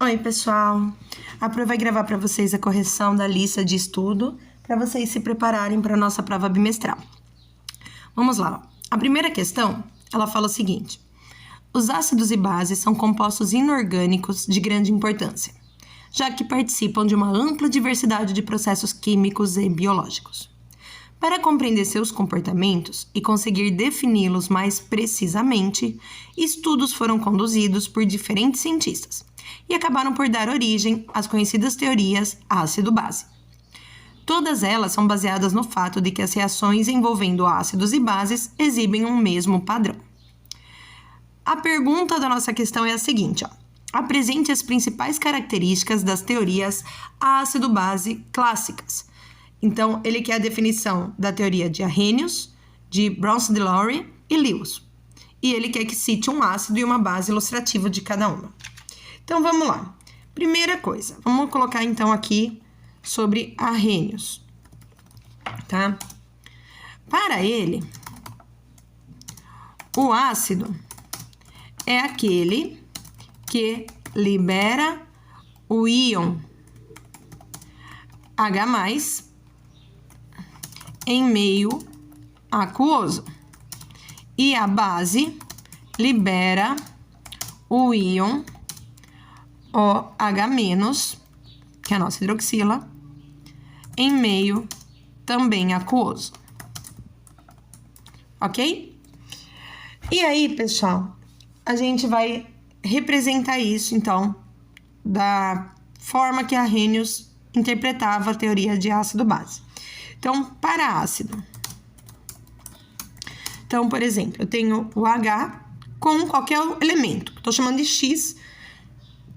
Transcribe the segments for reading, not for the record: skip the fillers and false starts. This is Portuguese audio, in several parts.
Oi, pessoal! A Pro vai gravar para vocês a correção da lista de estudo para vocês se prepararem para a nossa prova bimestral. Vamos lá. A primeira questão, ela fala o seguinte: os ácidos e bases são compostos inorgânicos de grande importância, já que participam de uma ampla diversidade de processos químicos e biológicos. Para compreender seus comportamentos e conseguir defini-los mais precisamente, estudos foram conduzidos por diferentes cientistas e acabaram por dar origem às conhecidas teorias ácido-base. Todas elas são baseadas no fato de que as reações envolvendo ácidos e bases exibem um mesmo padrão. A pergunta da nossa questão é a seguinte: apresente as principais características das teorias ácido-base clássicas. Então, ele quer a definição da teoria de Arrhenius, de Bronsted-Lowry e Lewis. E ele quer que cite um ácido e uma base ilustrativa de cada uma. Então, vamos lá. Primeira coisa, vamos colocar então aqui sobre Arrhenius, tá? Para ele, o ácido é aquele que libera o íon H+, em meio aquoso, e a base libera o íon OH-, que é a nossa hidroxila, em meio também aquoso. Ok? E aí, pessoal, a gente vai representar isso, então, da forma que Arrhenius interpretava a teoria de ácido-base. Então, para ácido. Então, por exemplo, eu tenho o H com qualquer elemento. Estou chamando de X,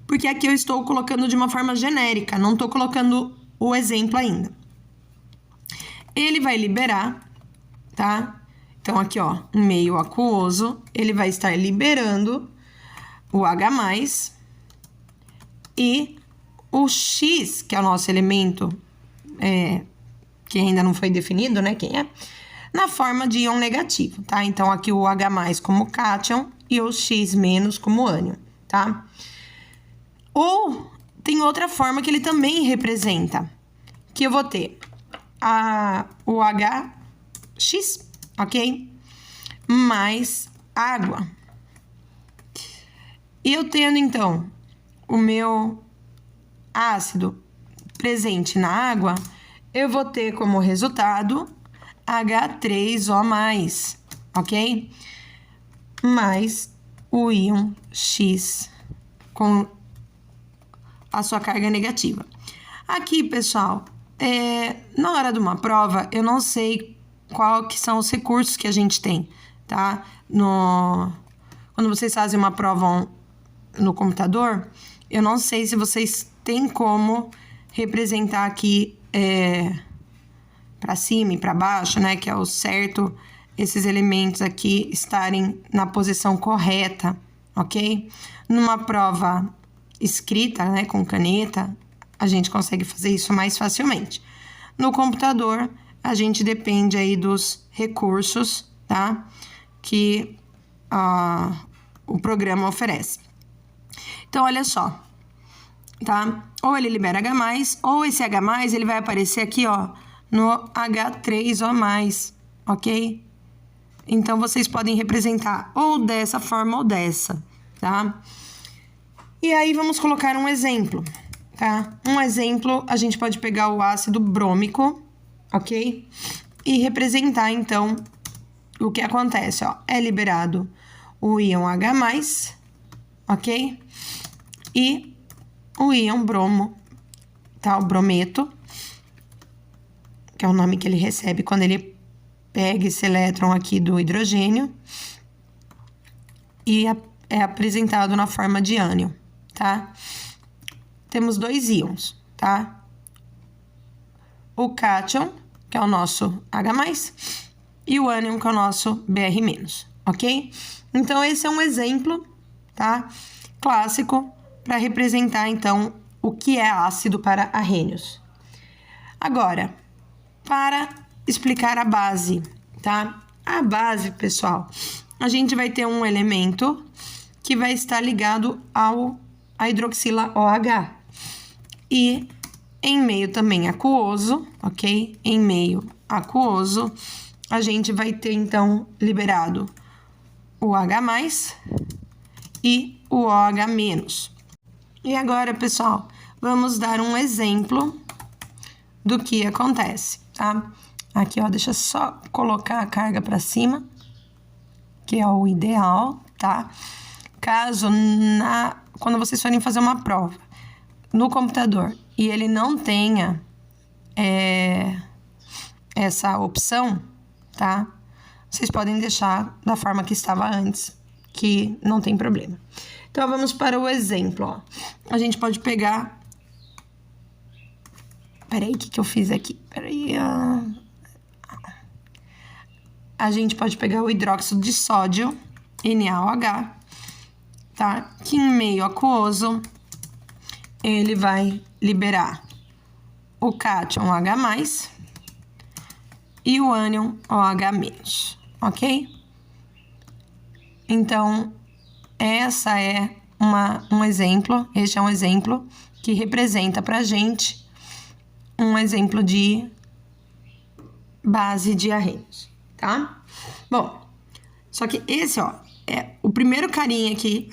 porque aqui eu estou colocando de uma forma genérica, não estou colocando o exemplo ainda. Ele vai liberar, tá? Então, aqui, ó, em meio aquoso, ele vai estar liberando o H+, e o X, que é o nosso elemento, que ainda não foi definido, né, quem é, na forma de íon negativo, tá? Então, aqui o H+ como cátion e o X- como ânion, tá? Ou tem outra forma que ele também representa, que eu vou ter o HX, ok? Mais água. E eu tendo, então, o meu ácido presente na água, eu vou ter como resultado H3O+, ok? Mais o íon X com a sua carga negativa. Aqui, pessoal, na hora de uma prova, eu não sei qual que são os recursos que a gente tem, tá? Quando vocês fazem uma prova no computador, eu não sei se vocês têm como representar aqui para cima e para baixo, né? Que é o certo, esses elementos aqui estarem na posição correta, ok? Numa prova escrita, né, com caneta, a gente consegue fazer isso mais facilmente. No computador, a gente depende aí dos recursos, tá? Que o programa oferece. Então, olha só, tá? Ou ele libera H+, ou esse H+, ele vai aparecer aqui, ó, no H3O+, ok? Então, vocês podem representar ou dessa forma ou dessa, tá? E aí, vamos colocar um exemplo, tá? Um exemplo, a gente pode pegar o ácido brômico, ok? E representar, então, o que acontece, ó. É liberado o íon H+, ok? E o íon bromo, tá? O brometo, que é o nome que ele recebe quando ele pega esse elétron aqui do hidrogênio e é apresentado na forma de ânion, tá? Temos dois íons, tá? O cátion, que é o nosso H+, e o ânion, que é o nosso Br-, ok? Então, esse é um exemplo, tá? Clássico para representar, então, o que é ácido para Arrhenius. Agora, para explicar a base, tá? A base, pessoal, a gente vai ter um elemento que vai estar ligado ao a hidroxila OH. E em meio também aquoso, ok? Em meio aquoso, a gente vai ter, então, liberado o H+, e o OH-. E agora, pessoal, vamos dar um exemplo do que acontece, tá? Aqui, ó, deixa eu só colocar a carga para cima, que é o ideal, tá? Caso quando vocês forem fazer uma prova no computador e ele não tenha essa opção, tá? Vocês podem deixar da forma que estava antes, que não tem problema. Então, vamos para o exemplo, ó. A gente pode pegar... Peraí, o que eu fiz aqui? Peraí, a gente pode pegar o hidróxido de sódio, NaOH, tá? Que em meio aquoso, ele vai liberar o cátion H+, e o ânion OH-, ok? Então, este é um exemplo que representa pra gente um exemplo de base de arrenos, tá? Bom, só que esse, ó, é o primeiro carinha aqui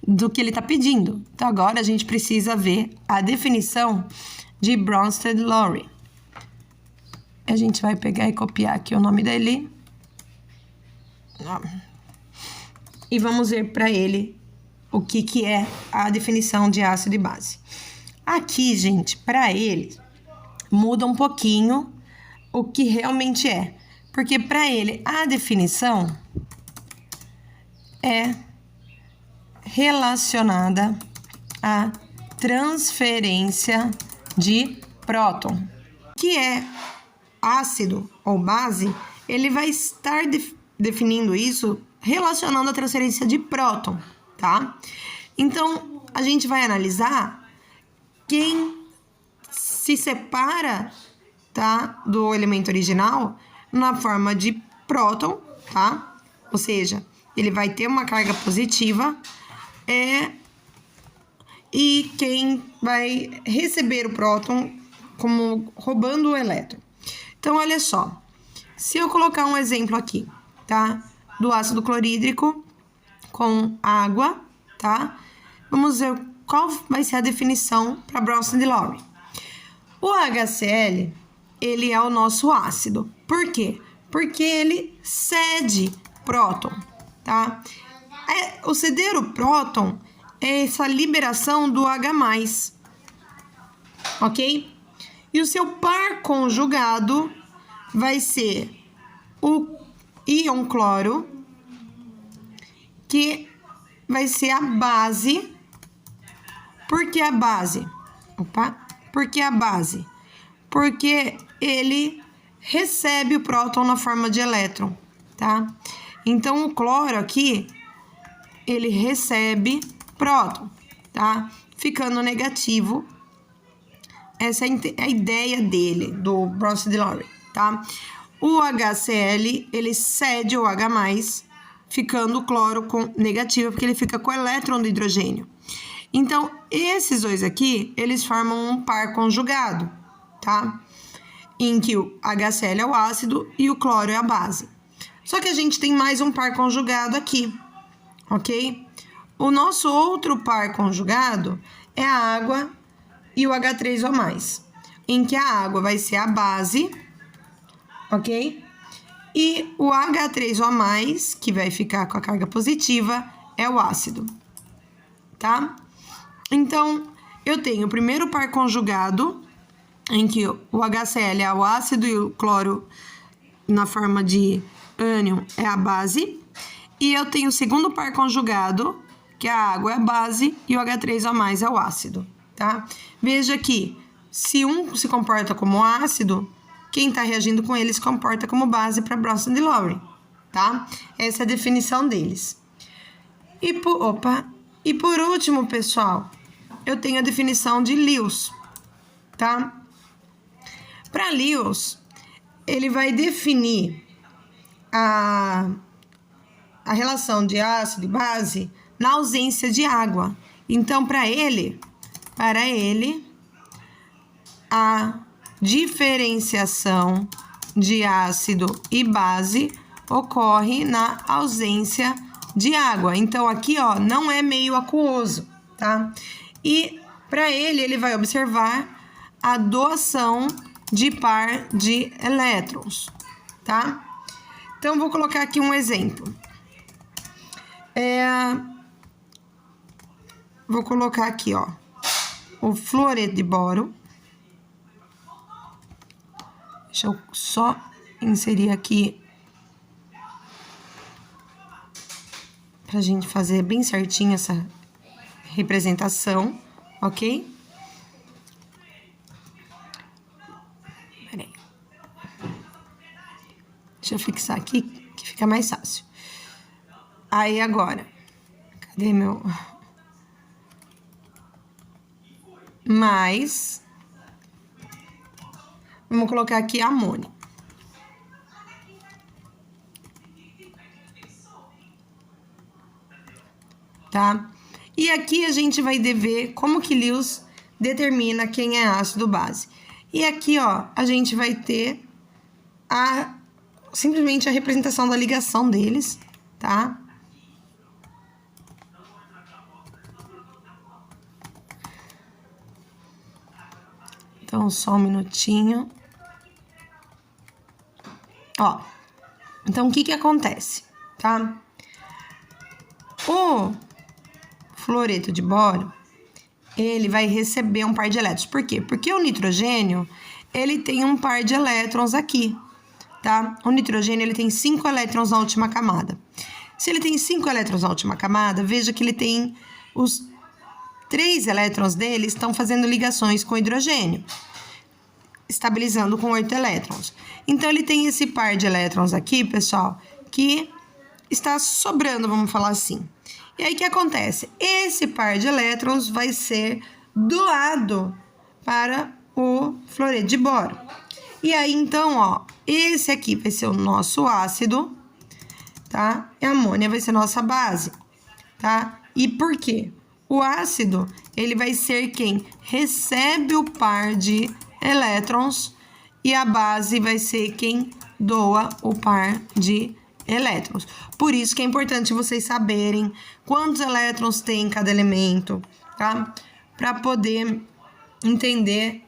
do que ele tá pedindo. Então, agora a gente precisa ver a definição de Bronsted-Lowry. A gente vai pegar e copiar aqui o nome dele. E vamos ver para ele o que é a definição de ácido e base. Aqui, gente, para ele, muda um pouquinho o que realmente é. Porque para ele, a definição é relacionada à transferência de próton. Que é ácido ou base, ele vai estar definindo isso relacionando a transferência de próton, tá? Então, a gente vai analisar quem se separa, tá, do elemento original na forma de próton, tá? Ou seja, ele vai ter uma carga positiva e quem vai receber o próton como roubando o elétron. Então, olha só, se eu colocar um exemplo aqui, tá? Do ácido clorídrico com água, tá? Vamos ver qual vai ser a definição para Bronsted-Lowry. O HCl, ele é o nosso ácido. Por quê? Porque ele cede próton, tá? O ceder o próton é essa liberação do H+, ok? E o seu par conjugado vai ser o íon cloro, que vai ser a base. Por que a base? Por que a base? Porque ele recebe o próton na forma de elétron, tá? Então, o cloro aqui, ele recebe próton, tá? Ficando negativo. Essa é a ideia dele, do Bronsted-Lowry, tá? O HCl, ele cede o H+, ficando o cloro com negativo, porque ele fica com o elétron do hidrogênio. Então, esses dois aqui, eles formam um par conjugado, tá? Em que o HCl é o ácido e o cloro é a base. Só que a gente tem mais um par conjugado aqui, ok? O nosso outro par conjugado é a água e o H3O+, em que a água vai ser a base, ok? E o H3O+, que vai ficar com a carga positiva, é o ácido, tá? Então, eu tenho o primeiro par conjugado, em que o HCl é o ácido e o cloro, na forma de ânion, é a base. E eu tenho o segundo par conjugado, que a água é a base e o H3O+ é o ácido, tá? Veja que, se um se comporta como ácido, quem está reagindo com ele se comporta como base para Bronsted-Lowry, tá? Essa é a definição deles. E por último, pessoal, eu tenho a definição de Lewis, tá? Para Lewis, ele vai definir a relação de ácido e base na ausência de água. Então, para ele, a diferenciação de ácido e base ocorre na ausência de água. Então, aqui, ó, não é meio aquoso, tá? E para ele vai observar a doação de par de elétrons, tá? Então, vou colocar aqui um exemplo. Vou colocar aqui, ó, o fluoreto de boro. Deixa eu só inserir aqui pra gente fazer bem certinho essa representação, ok? Peraí. Deixa eu fixar aqui, que fica mais fácil. Aí, agora, cadê meu... Mais... Vamos colocar aqui amônio. Tá? E aqui a gente vai ver como que Lewis determina quem é ácido base. E aqui, ó, a gente vai ter simplesmente a representação da ligação deles, tá? Então, só um minutinho. Ó, então, o que acontece, tá? O fluoreto de boro, ele vai receber um par de elétrons. Por quê? Porque o nitrogênio, ele tem um par de elétrons aqui, tá? O nitrogênio, ele tem 5 elétrons na última camada. Se ele tem 5 elétrons na última camada, veja que ele tem os 3 elétrons dele estão fazendo ligações com hidrogênio, estabilizando com 8 elétrons. Então, ele tem esse par de elétrons aqui, pessoal, que está sobrando, vamos falar assim. E aí, o que acontece? Esse par de elétrons vai ser doado para o fluoreto de boro. E aí, então, ó, esse aqui vai ser o nosso ácido, tá? E a amônia vai ser nossa base, tá? E por quê? O ácido, ele vai ser quem recebe o par de elétrons e a base vai ser quem doa o par de elétrons. Por isso que é importante vocês saberem quantos elétrons tem cada elemento, tá? Para poder entender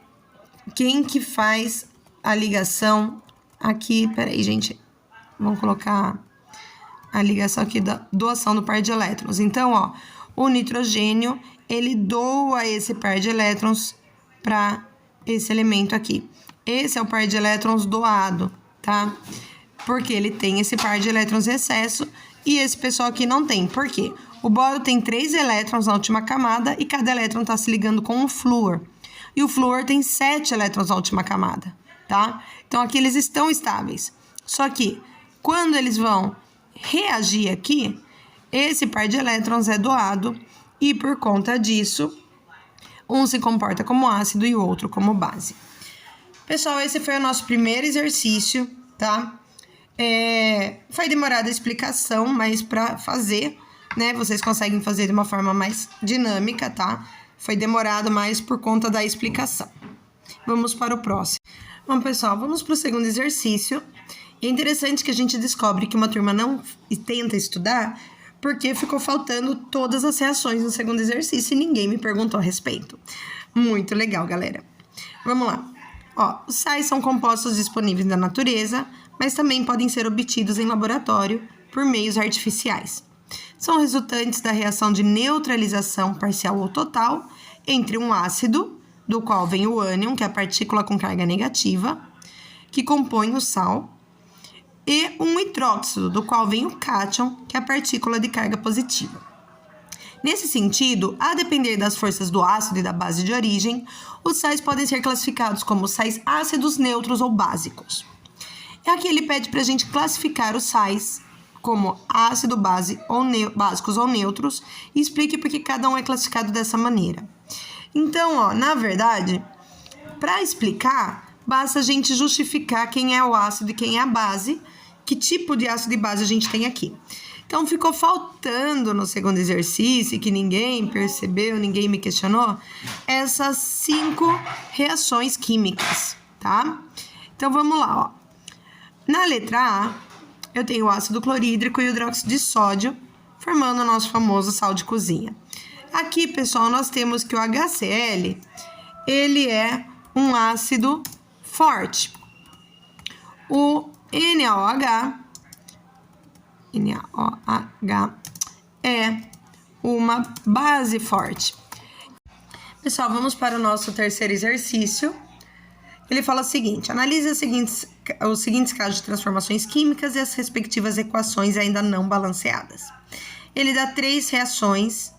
quem que faz a ligação aqui. Peraí, gente. Vamos colocar a ligação aqui da doação do par de elétrons. Então, ó, o nitrogênio, ele doa esse par de elétrons para esse elemento aqui. Esse é o par de elétrons doado, tá? Porque ele tem esse par de elétrons em excesso e esse pessoal aqui não tem. Por quê? O boro tem 3 elétrons na última camada e cada elétron está se ligando com o flúor. E o flúor tem 7 elétrons na última camada, tá? Então, aqui eles estão estáveis. Só que, quando eles vão reagir aqui, esse par de elétrons é doado e, por conta disso, um se comporta como ácido e o outro como base. Pessoal, esse foi o nosso primeiro exercício, tá? Foi demorada a explicação, mas para fazer, né, vocês conseguem fazer de uma forma mais dinâmica, tá? Foi demorado mais por conta da explicação. Vamos para o próximo. Bom, pessoal, vamos para o segundo exercício. E é interessante que a gente descobre que uma turma não tenta estudar porque ficou faltando todas as reações no segundo exercício e ninguém me perguntou a respeito. Muito legal, galera. Vamos lá. Ó, os sais são compostos disponíveis na natureza, mas também podem ser obtidos em laboratório por meios artificiais. São resultantes da reação de neutralização parcial ou total entre um ácido, do qual vem o ânion, que é a partícula com carga negativa, que compõe o sal, e um hidróxido, do qual vem o cátion, que é a partícula de carga positiva. Nesse sentido, a depender das forças do ácido e da base de origem, os sais podem ser classificados como sais ácidos, neutros ou básicos. E aqui ele pede para a gente classificar os sais como ácido, base, ou básicos ou neutros, e explique por que cada um é classificado dessa maneira. Então, ó, na verdade, para explicar, basta a gente justificar quem é o ácido e quem é a base, que tipo de ácido e base a gente tem aqui. Então, ficou faltando no segundo exercício, que ninguém percebeu, ninguém me questionou, essas 5 reações químicas, tá? Então, vamos lá, ó. Na letra A, eu tenho o ácido clorídrico e o hidróxido de sódio, formando o nosso famoso sal de cozinha. Aqui, pessoal, nós temos que o HCl, ele é um ácido forte. O NaOH é uma base forte. Pessoal, vamos para o nosso terceiro exercício. Ele fala o seguinte: analise os seguintes casos de transformações químicas e as respectivas equações ainda não balanceadas. Ele dá 3 reações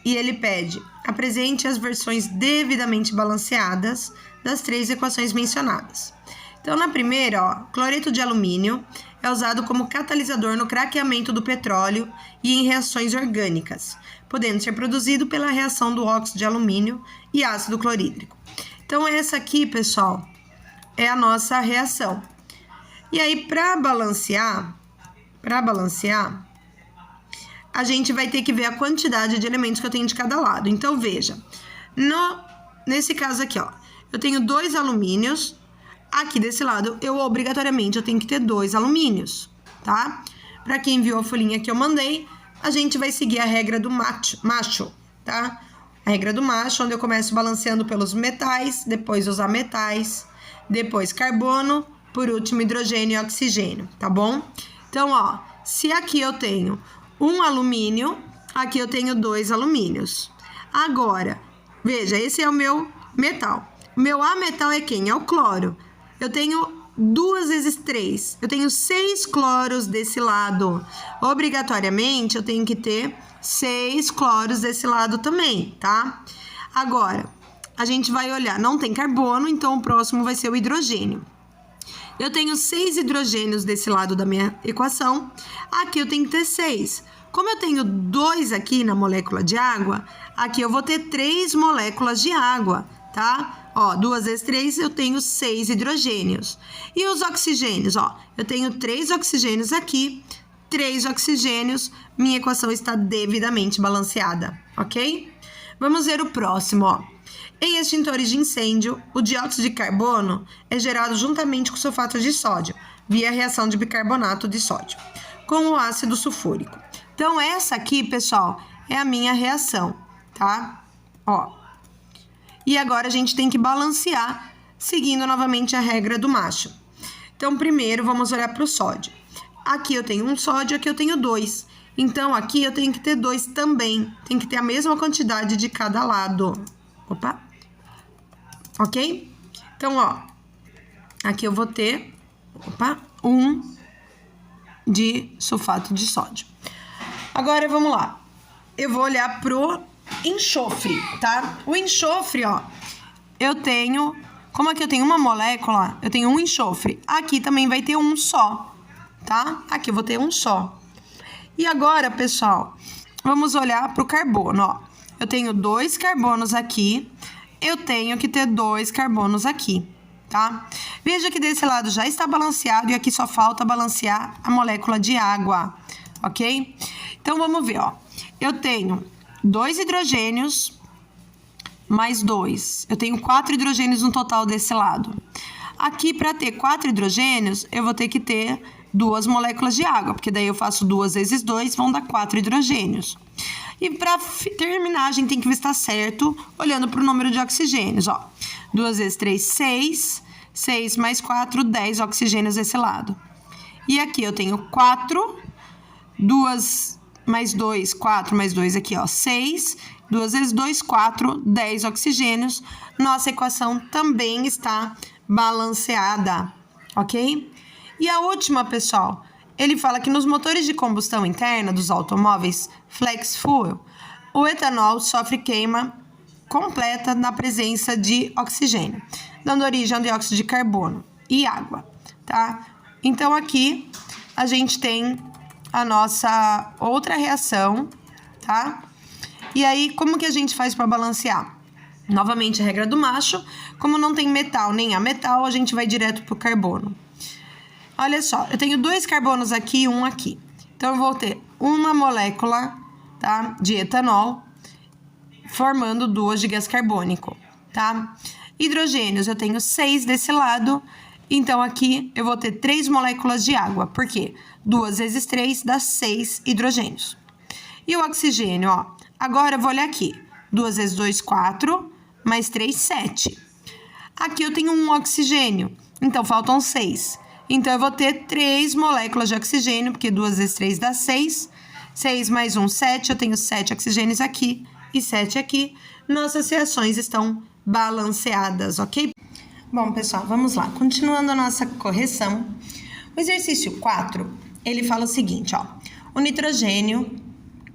e ele pede: apresente as versões devidamente balanceadas das 3 equações mencionadas. Então, na primeira, ó, cloreto de alumínio é usado como catalisador no craqueamento do petróleo e em reações orgânicas, podendo ser produzido pela reação do óxido de alumínio e ácido clorídrico. Então, essa aqui, pessoal, é a nossa reação. E aí, para balancear, a gente vai ter que ver a quantidade de elementos que eu tenho de cada lado. Então, veja, nesse caso aqui, ó, eu tenho 2 alumínios. Aqui desse lado, obrigatoriamente, eu tenho que ter 2 alumínios, tá? Para quem viu a folhinha que eu mandei, a gente vai seguir a regra do macho, tá? A regra do macho, onde eu começo balanceando pelos metais, depois os ametais, depois carbono, por último hidrogênio e oxigênio, tá bom? Então, ó, se aqui eu tenho 1 alumínio, aqui eu tenho 2 alumínios. Agora, veja, esse é o meu metal. O meu ametal é quem? É o cloro. Eu tenho 2 vezes 3. Eu tenho 6 cloros desse lado. Obrigatoriamente, eu tenho que ter 6 cloros desse lado também, tá? Agora, a gente vai olhar. Não tem carbono, então o próximo vai ser o hidrogênio. Eu tenho 6 hidrogênios desse lado da minha equação. Aqui eu tenho que ter 6. Como eu tenho 2 aqui na molécula de água, aqui eu vou ter 3 moléculas de água, tá? Ó, 2 vezes 3, eu tenho 6 hidrogênios. E os oxigênios, ó, eu tenho 3 oxigênios aqui, 3 oxigênios, minha equação está devidamente balanceada, ok? Vamos ver o próximo, ó. Em extintores de incêndio, o dióxido de carbono é gerado juntamente com sulfato de sódio, via reação de bicarbonato de sódio, com o ácido sulfúrico. Então, essa aqui, pessoal, é a minha reação, tá? Ó. E agora a gente tem que balancear, seguindo novamente a regra do macho. Então, primeiro, vamos olhar para o sódio. Aqui eu tenho 1 sódio, aqui eu tenho 2. Então, aqui eu tenho que ter 2 também. Tem que ter a mesma quantidade de cada lado. Opa! Ok? Então, ó. Aqui eu vou ter, 1 de sulfato de sódio. Agora, vamos lá. Eu vou olhar pro enxofre, tá? O enxofre, ó, eu tenho... Como aqui eu tenho uma molécula, eu tenho 1 enxofre. Aqui também vai ter 1 só, tá? Aqui eu vou ter 1 só. E agora, pessoal, vamos olhar pro carbono, ó. Eu tenho 2 carbonos aqui, eu tenho que ter 2 carbonos aqui, tá? Veja que desse lado já está balanceado e aqui só falta balancear a molécula de água, ok? Então, vamos ver, ó. Eu tenho 2 hidrogênios mais 2. Eu tenho 4 hidrogênios no total desse lado. Aqui, para ter 4 hidrogênios, eu vou ter que ter 2 moléculas de água, porque daí eu faço 2 vezes 2, vão dar 4 hidrogênios. E para terminar, a gente tem que ver se está certo, olhando para o número de oxigênios, ó. 2 vezes 3, 6. 6 mais 4, 10 oxigênios desse lado. E aqui eu tenho 4, 2 mais 2, 4 mais 2 aqui, ó, 6. 2 vezes 2, 4, 10 oxigênios. Nossa equação também está balanceada, ok? E a última, pessoal, ele fala que nos motores de combustão interna dos automóveis flex fuel, o etanol sofre queima completa na presença de oxigênio, dando origem ao dióxido de carbono e água, tá? Então, aqui a gente tem a nossa outra reação, tá? E aí, como que a gente faz para balancear? Novamente, a regra do macho. Como não tem metal nem ametal, a gente vai direto pro carbono. Olha só, eu tenho 2 carbonos aqui e 1 aqui. Então, eu vou ter uma molécula, tá, de etanol, formando 2 de gás carbônico, tá? Hidrogênios, eu tenho 6 desse lado, então aqui eu vou ter 3 moléculas de água, por quê? 2 vezes 3 dá 6 hidrogênios. E o oxigênio, ó, agora eu vou olhar aqui, 2 vezes 2, 4, mais 3, 7. Aqui eu tenho 1 oxigênio, então faltam 6. Então, eu vou ter 3 moléculas de oxigênio, porque 2 vezes 3 dá 6. 6 mais 1, 7. Eu tenho 7 oxigênios aqui e 7 aqui. Nossas reações estão balanceadas, ok? Bom, pessoal, vamos lá. Continuando a nossa correção. O exercício 4, ele fala o seguinte, ó. O nitrogênio,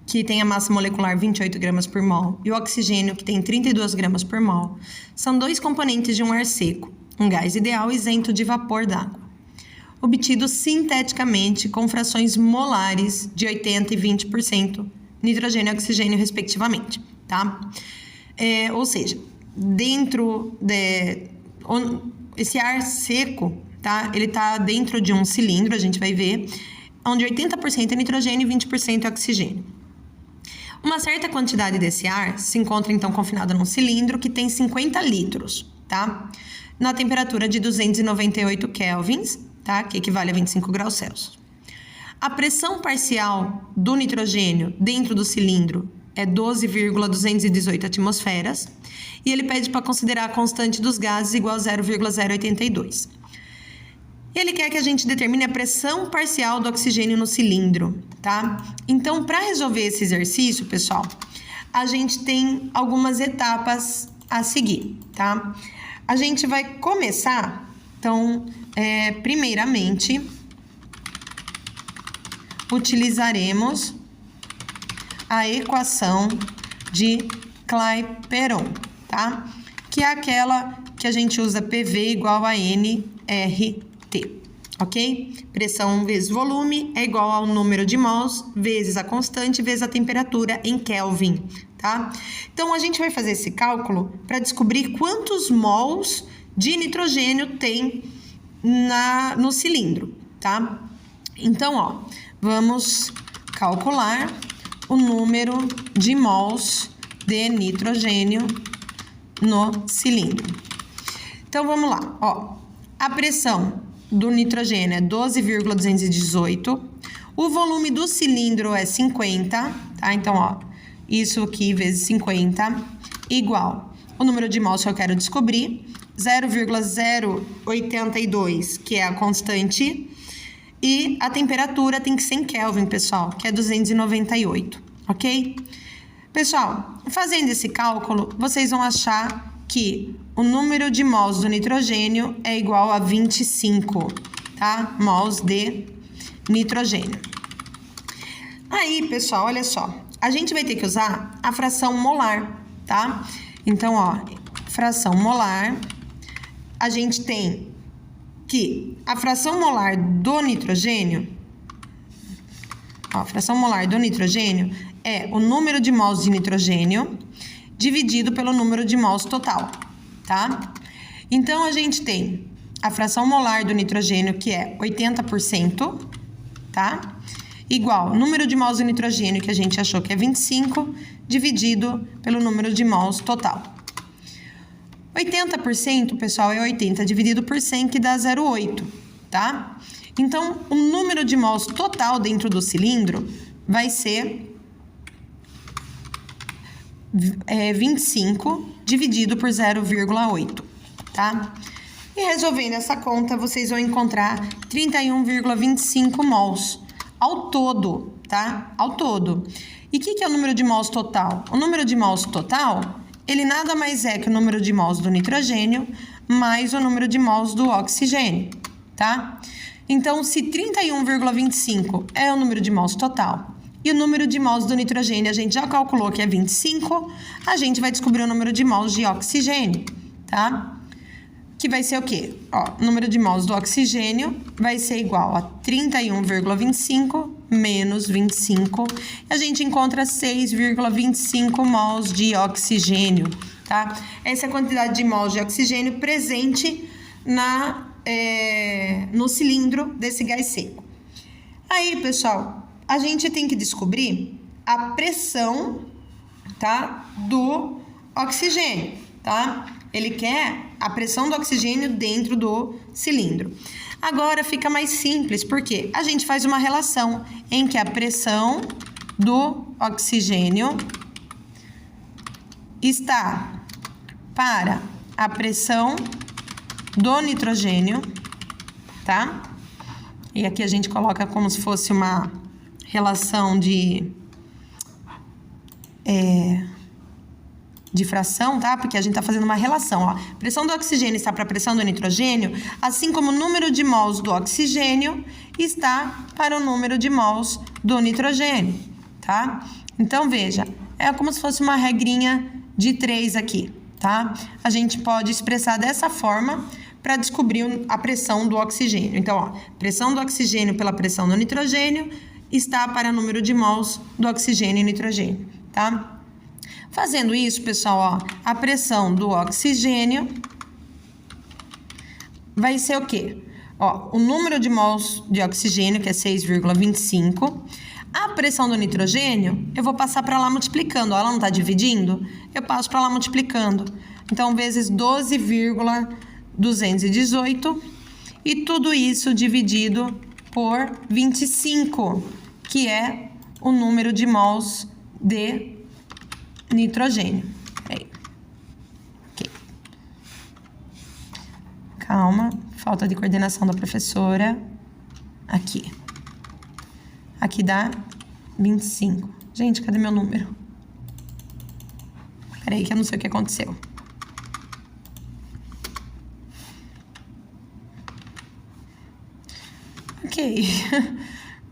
que tem a massa molecular 28 gramas por mol, e o oxigênio, que tem 32 gramas por mol, são 2 componentes de um ar seco, um gás ideal isento de vapor d'água, obtidos sinteticamente com frações molares de 80% e 20% nitrogênio e oxigênio, respectivamente, tá? Ou seja, esse ar seco, tá? Ele tá dentro de um cilindro, a gente vai ver, onde 80% é nitrogênio e 20% é oxigênio. Uma certa quantidade desse ar se encontra, então, confinada num cilindro que tem 50 litros, tá? Na temperatura de 298 kelvins, tá? Que equivale a 25 graus Celsius. A pressão parcial do nitrogênio dentro do cilindro é 12,218 atmosferas e ele pede para considerar a constante dos gases igual a 0,082. Ele quer que a gente determine a pressão parcial do oxigênio no cilindro, tá? Então, para resolver esse exercício, pessoal, a gente tem algumas etapas a seguir, tá? A gente vai começar, então, primeiramente, utilizaremos a equação de Clapeyron, tá? Que é aquela que a gente usa PV igual a nRT, ok? Pressão vezes volume é igual ao número de mols vezes a constante vezes a temperatura em Kelvin, tá? Então, a gente vai fazer esse cálculo para descobrir quantos mols de nitrogênio tem no cilindro, tá? Então, ó, vamos calcular o número de mols de nitrogênio no cilindro. Então, vamos lá, ó. A pressão do nitrogênio é 12,218. O volume do cilindro é 50, tá? Então, ó, isso aqui vezes 50 igual o número de mols que eu quero descobrir, 0,082, que é a constante, e a temperatura tem que ser em Kelvin, pessoal, que é 298, ok? Pessoal, fazendo esse cálculo, vocês vão achar que o número de mols do nitrogênio é igual a 25, tá? Mols de nitrogênio. Aí, pessoal, olha só. A gente vai ter que usar a fração molar, tá? Então, ó, fração molar, a gente tem que a fração molar do nitrogênio, ó, a fração molar do nitrogênio é o número de mols de nitrogênio dividido pelo número de mols total, tá? Então, a gente tem a fração molar do nitrogênio, que é 80%, tá? Igual número de mols do nitrogênio, que a gente achou que é 25, dividido pelo número de mols total. 80%, pessoal, é 80 dividido por 100, que dá 0,8, tá? Então, o número de mols total dentro do cilindro vai ser 25 dividido por 0,8, tá? E resolvendo essa conta, vocês vão encontrar 31,25 mols ao todo, tá? Ao todo. E o que é o número de mols total? O número de mols total, ele nada mais é que o número de mols do nitrogênio mais o número de mols do oxigênio, tá? Então, se 31,25 é o número de mols total e o número de mols do nitrogênio a gente já calculou que é 25, a gente vai descobrir o número de mols de oxigênio, tá? Que vai ser o quê? Ó, o número de mols do oxigênio vai ser igual a 31,25 menos 25. E a gente encontra 6,25 mols de oxigênio, tá? Essa é a quantidade de mols de oxigênio presente no cilindro desse gás seco. Aí, pessoal, a gente tem que descobrir a pressão, tá, do oxigênio, tá? Ele quer a pressão do oxigênio dentro do cilindro. Agora fica mais simples, porque a gente faz uma relação em que a pressão do oxigênio está para a pressão do nitrogênio, tá? E aqui a gente coloca como se fosse uma relação de fração, tá? Porque a gente tá fazendo uma relação, ó. Pressão do oxigênio está para a pressão do nitrogênio, assim como o número de mols do oxigênio está para o número de mols do nitrogênio, tá? Então, veja, é como se fosse uma regrinha de 3 aqui, tá? A gente pode expressar dessa forma para descobrir a pressão do oxigênio. Então, ó, pressão do oxigênio pela pressão do nitrogênio está para o número de mols do oxigênio e nitrogênio, tá? Fazendo isso, pessoal, ó, a pressão do oxigênio vai ser o quê? Ó, o número de mols de oxigênio, que é 6,25. A pressão do nitrogênio, eu vou passar para lá multiplicando. Ó, ela não está dividindo? Eu passo para lá multiplicando. Então, vezes 12,218. E tudo isso dividido por 25, que é o número de mols de nitrogênio. Peraí. Ok. Calma, falta de coordenação da professora. Aqui. Aqui dá 25. Gente, cadê meu número? Peraí que eu não sei o que aconteceu. Ok.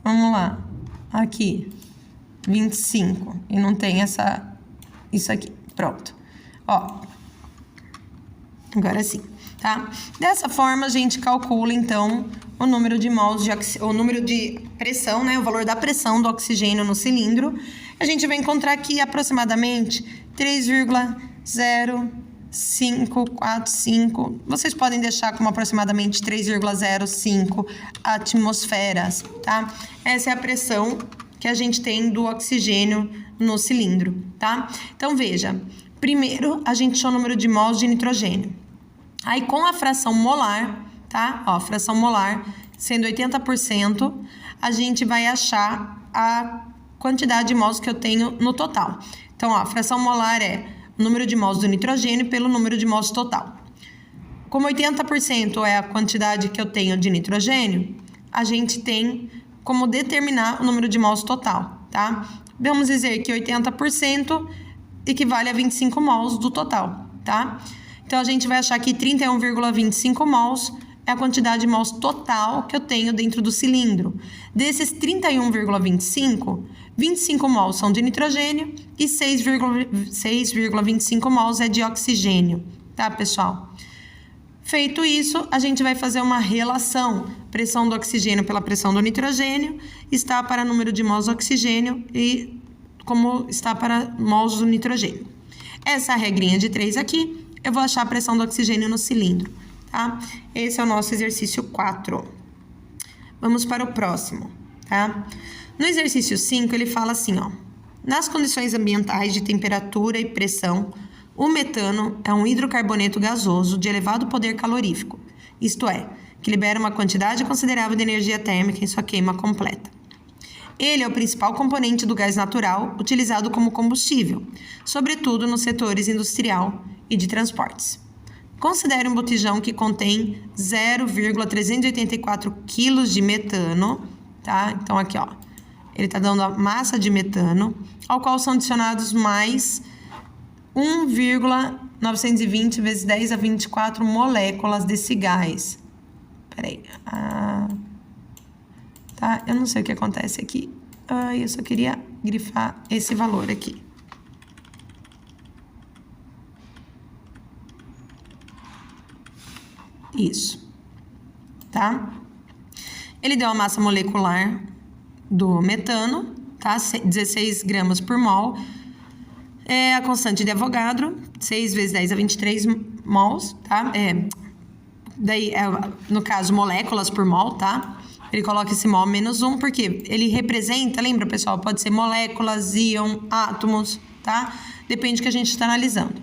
Vamos lá. Aqui. 25. E não tem isso aqui. Pronto. Ó. Agora sim, tá? Dessa forma, a gente calcula, então, o número de mols o número de pressão, né? O valor da pressão do oxigênio no cilindro. A gente vai encontrar aqui aproximadamente 3,0545. Vocês podem deixar como aproximadamente 3,05 atmosferas, tá? Essa é a pressão que a gente tem do oxigênio no cilindro, tá? Então, veja. Primeiro, a gente achou o número de mols de nitrogênio. Aí, com a fração molar, tá? Ó, fração molar sendo 80%, a gente vai achar a quantidade de mols que eu tenho no total. Então, ó, a fração molar é o número de mols do nitrogênio pelo número de mols total. Como 80% é a quantidade que eu tenho de nitrogênio, a gente tem como determinar o número de mols total, tá? Vamos dizer que 80% equivale a 25 mols do total, tá? Então, a gente vai achar que 31,25 mols é a quantidade de mols total que eu tenho dentro do cilindro. Desses 31,25, 25 mols são de nitrogênio e 6,25 mols é de oxigênio, tá, pessoal? Feito isso, a gente vai fazer uma relação. Pressão do oxigênio pela pressão do nitrogênio está para número de mols do oxigênio e como está para mols do nitrogênio. Essa regrinha de 3 aqui, eu vou achar a pressão do oxigênio no cilindro, tá? Esse é o nosso exercício 4. Vamos para o próximo, tá? No exercício 5, ele fala assim, ó. Nas condições ambientais de temperatura e pressão, o metano é um hidrocarboneto gasoso de elevado poder calorífico, isto é, que libera uma quantidade considerável de energia térmica em sua queima completa. Ele é o principal componente do gás natural utilizado como combustível, sobretudo nos setores industrial e de transportes. Considere um botijão que contém 0,384 kg de metano, tá? Então, aqui, ó, ele está dando a massa de metano, ao qual são adicionados mais 1,920 vezes 10 a 24 moléculas desse gás. Peraí. Tá? Eu não sei o que acontece aqui. Eu só queria grifar esse valor aqui. Isso. Tá? Ele deu a massa molecular do metano, tá? 16 gramas por mol. É a constante de Avogadro, 6 vezes 10 a 23 mols, tá? Daí, no caso, moléculas por mol, tá? Ele coloca esse mol menos 1 porque ele representa, lembra, pessoal? Pode ser moléculas, íon, átomos, tá? Depende do que a gente está analisando.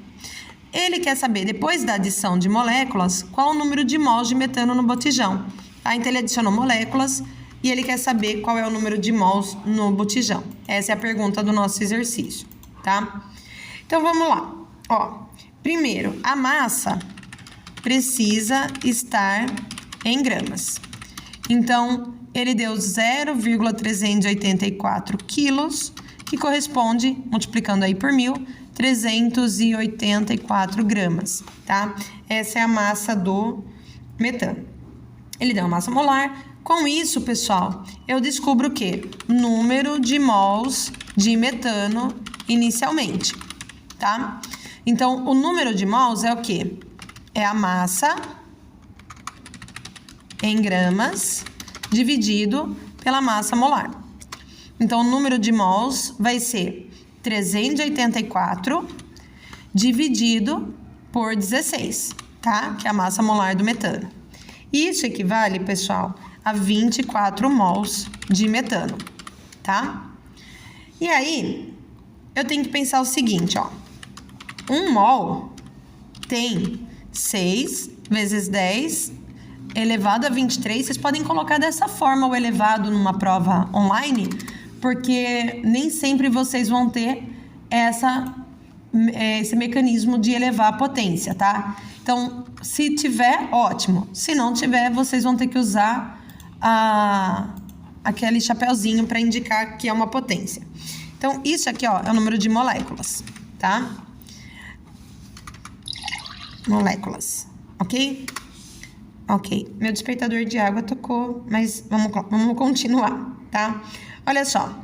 Ele quer saber, depois da adição de moléculas, qual o número de mols de metano no botijão. Tá? Então, ele adicionou moléculas e ele quer saber qual é o número de mols no botijão. Essa é a pergunta do nosso exercício, tá? Então, vamos lá. Ó, primeiro, a massa precisa estar em gramas. Então, ele deu 0,384 quilos, que corresponde, multiplicando aí por 1.000, 384 gramas, tá? Essa é a massa do metano. Ele deu a massa molar. Com isso, pessoal, eu descubro o quê? Número de mols de metano inicialmente, tá? Então, o número de mols é o quê? É a massa em gramas dividido pela massa molar. Então, o número de mols vai ser 384 dividido por 16, tá? Que é a massa molar do metano. Isso equivale, pessoal, a 24 mols de metano, tá? E aí, eu tenho que pensar o seguinte, ó. 1 mol tem 6 vezes 10 elevado a 23, vocês podem colocar dessa forma o elevado numa prova online, porque nem sempre vocês vão ter esse mecanismo de elevar a potência, tá? Então, se tiver, ótimo. Se não tiver, vocês vão ter que usar aquele chapeuzinho para indicar que é uma potência. Então, isso aqui, ó, é o número de moléculas, tá? Moléculas, ok? Ok, meu despertador de água tocou, mas vamos continuar, tá? Olha só,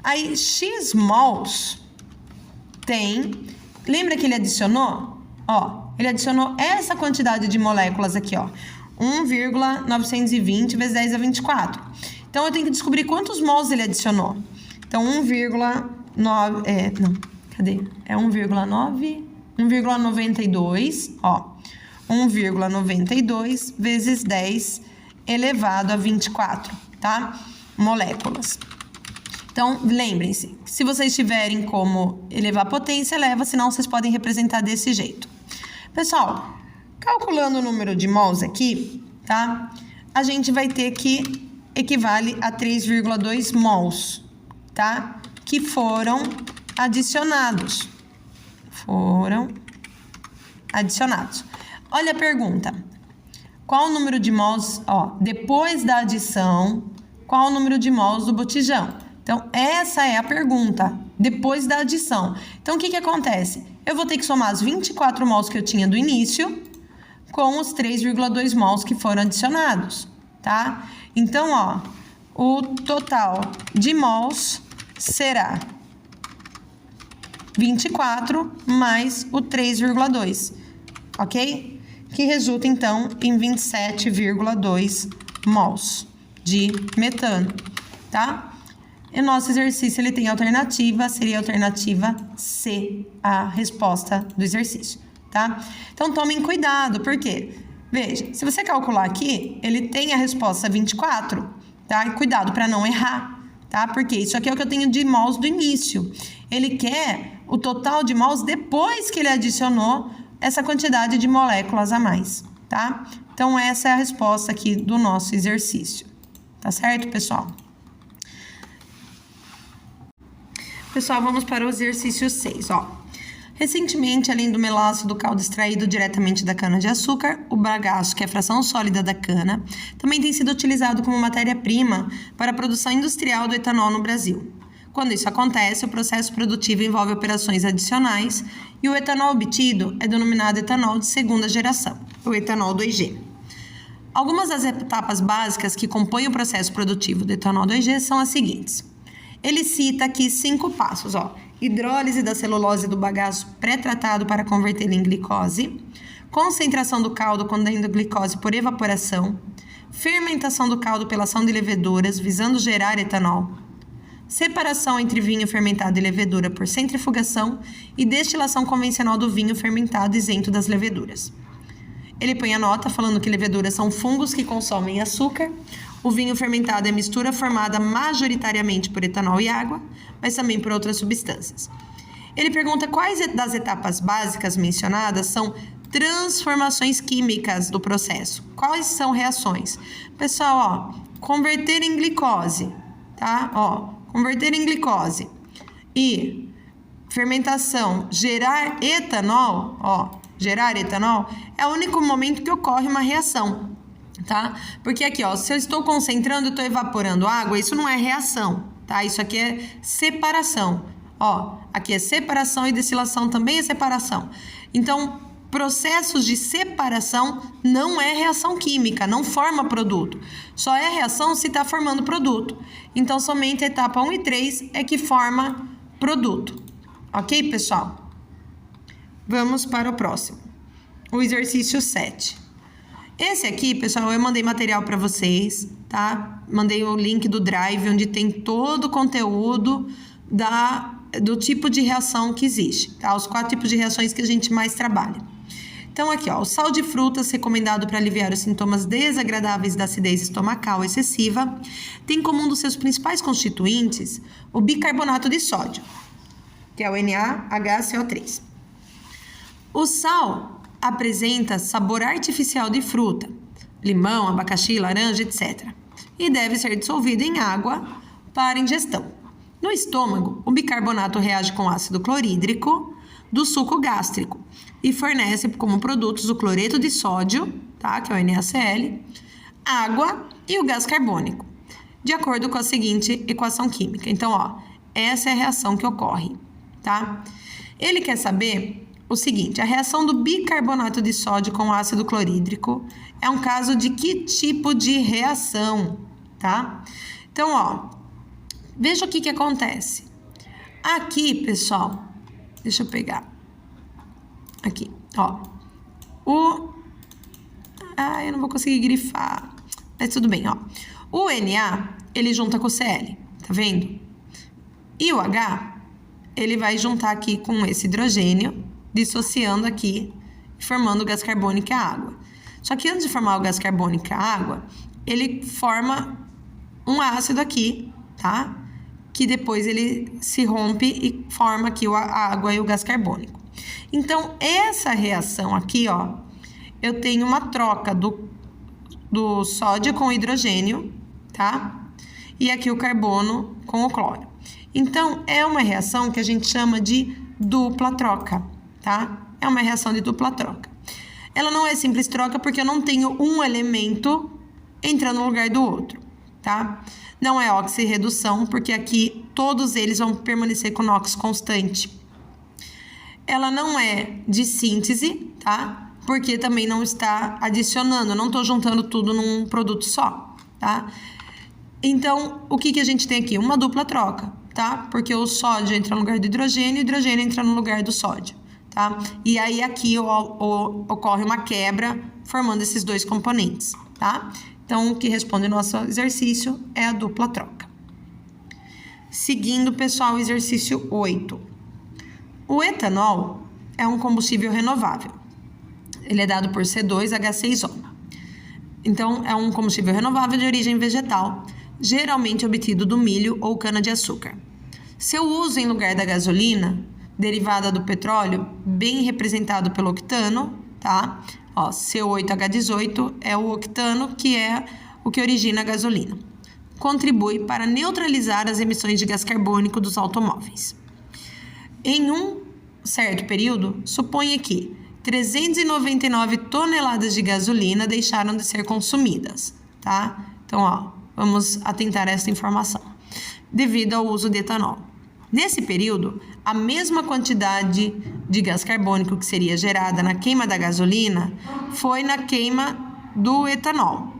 aí X mols tem, lembra que ele adicionou? Ó, ele adicionou essa quantidade de moléculas aqui, ó, 1,920 vezes 10 a 24. Então, eu tenho que descobrir quantos mols ele adicionou. Então, 1,92, ó. 1,92 vezes 10 elevado a 24, tá? Moléculas. Então, lembrem-se, se vocês tiverem como elevar a potência, eleva, senão vocês podem representar desse jeito. Pessoal, calculando o número de mols aqui, tá? A gente vai ter que equivale a 3,2 mols, tá? Que foram adicionados. Olha a pergunta. Qual o número de mols, ó, depois da adição, qual o número de mols do botijão? Então, essa é a pergunta, depois da adição. Então, o que acontece? Eu vou ter que somar os 24 mols que eu tinha do início com os 3,2 mols que foram adicionados, tá? Então, ó, o total de mols será 24 mais o 3,2, ok? Que resulta, então, em 27,2 mols de metano, tá? E o nosso exercício, ele tem alternativa, seria a alternativa C, a resposta do exercício, tá? Então, tomem cuidado, porque, veja, se você calcular aqui, ele tem a resposta 24, tá? E cuidado para não errar, tá? Porque isso aqui é o que eu tenho de mols do início. Ele quer o total de mols depois que ele adicionou essa quantidade de moléculas a mais, tá? Então, essa é a resposta aqui do nosso exercício. Tá certo, pessoal? Pessoal, vamos para o exercício 6, ó. Recentemente, além do melaço do caldo extraído diretamente da cana-de-açúcar, o bagaço, que é a fração sólida da cana, também tem sido utilizado como matéria-prima para a produção industrial do etanol no Brasil. Quando isso acontece, o processo produtivo envolve operações adicionais e o etanol obtido é denominado etanol de segunda geração, o etanol 2G. Algumas das etapas básicas que compõem o processo produtivo do etanol 2G são as seguintes. Ele cita aqui 5 passos, ó. Hidrólise da celulose do bagaço pré-tratado para convertê-la em glicose, concentração do caldo contendo glicose por evaporação, fermentação do caldo pela ação de leveduras visando gerar etanol, separação entre vinho fermentado e levedura por centrifugação e destilação convencional do vinho fermentado isento das leveduras. Ele põe a nota falando que leveduras são fungos que consomem açúcar. O vinho fermentado é mistura formada majoritariamente por etanol e água, mas também por outras substâncias. Ele pergunta quais das etapas básicas mencionadas são transformações químicas do processo. Quais são reações? Pessoal, converter em glicose, tá? Converter em glicose e fermentação, gerar etanol, gerar etanol é o único momento que ocorre uma reação, tá? Porque aqui, se eu estou concentrando, eu estou evaporando água, isso não é reação, tá? Isso aqui é separação. Aqui é separação e destilação também é separação. Então, processos de separação não é reação química, não forma produto. Só é reação se está formando produto. Então, somente a etapa 1 e 3 é que forma produto. Ok, pessoal? Vamos para o próximo. O exercício 7. Esse aqui, pessoal, eu mandei material para vocês, tá? Mandei o link do Drive, onde tem todo o conteúdo do tipo de reação que existe, tá? Os 4 tipos de reações que a gente mais trabalha. Então, aqui, o sal de frutas, recomendado para aliviar os sintomas desagradáveis da acidez estomacal excessiva, tem como um dos seus principais constituintes o bicarbonato de sódio, que é o NaHCO3. O sal apresenta sabor artificial de fruta, limão, abacaxi, laranja, etc. E deve ser dissolvido em água para ingestão. No estômago, o bicarbonato reage com ácido clorídrico do suco gástrico e fornece como produtos o cloreto de sódio, tá, que é o NaCl, água e o gás carbônico, de acordo com a seguinte equação química. Então, essa é a reação que ocorre, tá? Ele quer saber o seguinte: a reação do bicarbonato de sódio com ácido clorídrico é um caso de que tipo de reação, tá? Então, veja o que acontece. Aqui, pessoal, deixa eu pegar. Aqui, eu não vou conseguir grifar, mas tudo bem, O Na, ele junta com o Cl, tá vendo? E o H, ele vai juntar aqui com esse hidrogênio, dissociando aqui, formando o gás carbônico e a água. Só que antes de formar o gás carbônico e a água, ele forma um ácido aqui, tá? Que depois ele se rompe e forma aqui a água e o gás carbônico. Então, essa reação aqui, eu tenho uma troca do sódio com o hidrogênio, tá? E aqui o carbono com o cloro. Então, é uma reação que a gente chama de dupla troca, tá? É uma reação de dupla troca. Ela não é simples troca porque eu não tenho um elemento entrando no lugar do outro, tá? Não é oxirredução, porque aqui todos eles vão permanecer com NOx constante. Ela não é de síntese, tá? Porque também não está adicionando, eu não estou juntando tudo num produto só, tá? Então, o que a gente tem aqui? Uma dupla troca, tá? Porque o sódio entra no lugar do hidrogênio e o hidrogênio entra no lugar do sódio, tá? E aí aqui ocorre uma quebra formando esses dois componentes, tá? Então, o que responde ao nosso exercício é a dupla troca. Seguindo, pessoal, o exercício 8. O etanol é um combustível renovável. Ele é dado por C2H6O. Então, é um combustível renovável de origem vegetal, geralmente obtido do milho ou cana-de-açúcar. Seu uso em lugar da gasolina, derivada do petróleo, bem representado pelo octano, tá? C8H18 é o octano, que é o que origina a gasolina. Contribui para neutralizar as emissões de gás carbônico dos automóveis. Em um certo período, suponha que 399 toneladas de gasolina deixaram de ser consumidas, tá? Então, vamos atentar a essa informação. Devido ao uso de etanol. Nesse período, a mesma quantidade de gás carbônico que seria gerada na queima da gasolina foi na queima do etanol.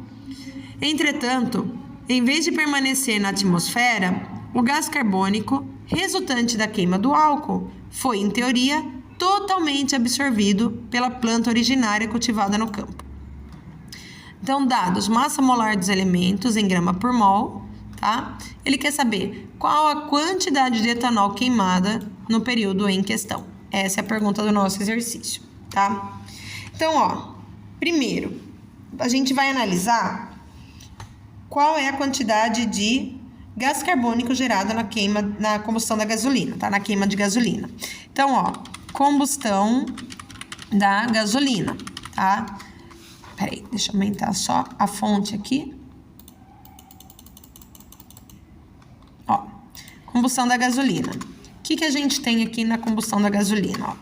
Entretanto, em vez de permanecer na atmosfera, o gás carbônico resultante da queima do álcool foi, em teoria, totalmente absorvido pela planta originária cultivada no campo. Então, dados massa molar dos elementos em grama por mol, tá? Ele quer saber qual a quantidade de etanol queimada no período em questão. Essa é a pergunta do nosso exercício, tá? Então, primeiro, a gente vai analisar qual é a quantidade de gás carbônico gerado na combustão da gasolina, tá? Na queima de gasolina. Então, ó, combustão da gasolina, tá? Peraí, deixa eu aumentar só a fonte aqui. Ó, combustão da gasolina. O que a gente tem aqui na combustão da gasolina,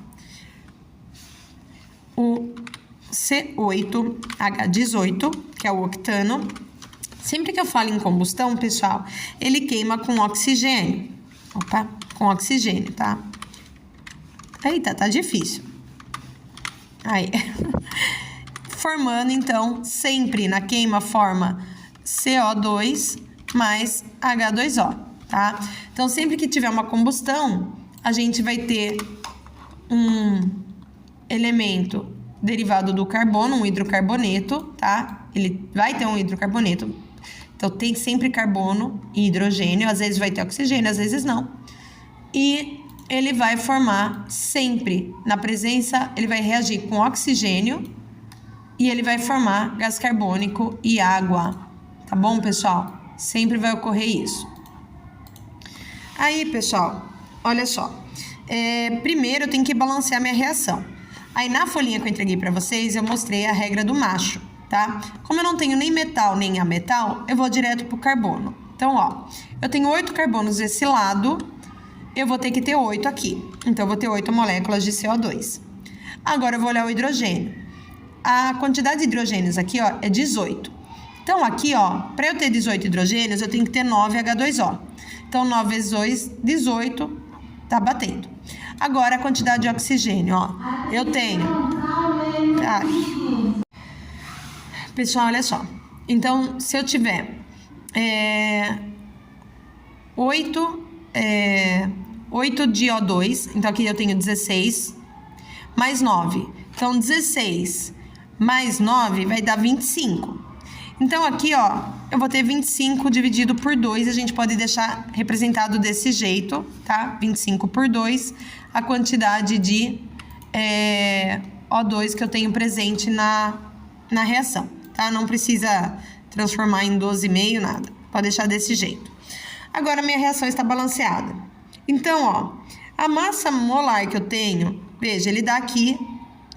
ó? O C8H18, que é o octano. Sempre que eu falo em combustão, pessoal, ele queima com oxigênio. Opa, com oxigênio, tá? Eita, tá difícil. Aí. Formando, então, sempre na queima forma CO2 mais H2O, tá? Então, sempre que tiver uma combustão, a gente vai ter um elemento derivado do carbono, um hidrocarboneto, tá? Ele vai ter um hidrocarboneto. Então, tem sempre carbono e hidrogênio. Às vezes vai ter oxigênio, às vezes não. E ele vai formar sempre, na presença, ele vai reagir com oxigênio e ele vai formar gás carbônico e água. Tá bom, pessoal? Sempre vai ocorrer isso. Aí, pessoal, olha só. Primeiro, eu tenho que balancear minha reação. Aí, na folhinha que eu entreguei para vocês, eu mostrei a regra do macho, tá? Como eu não tenho nem metal nem ametal, eu vou direto pro carbono. Então, ó, eu tenho 8 carbonos desse lado, eu vou ter que ter 8 aqui. Então, eu vou ter 8 moléculas de CO2. Agora, eu vou olhar o hidrogênio. A quantidade de hidrogênios aqui, ó, é 18. Então, aqui, ó, para eu ter 18 hidrogênios, eu tenho que ter 9 H2O. Então, 9 vezes 2, 18, tá batendo. Agora, a quantidade de oxigênio, ó, eu tenho... Pessoal, olha só. Então, se eu tiver 8 de O2, então aqui eu tenho 16, mais 9. Então, 16 mais 9 vai dar 25. Então, aqui, ó, eu vou ter 25 dividido por 2. A gente pode deixar representado desse jeito, tá? 25 por 2, a quantidade de O2 que eu tenho presente na reação, tá? Não precisa transformar em 12,5, nada. Pode deixar desse jeito. Agora, minha reação está balanceada. Então, ó, a massa molar que eu tenho, veja, ele dá aqui,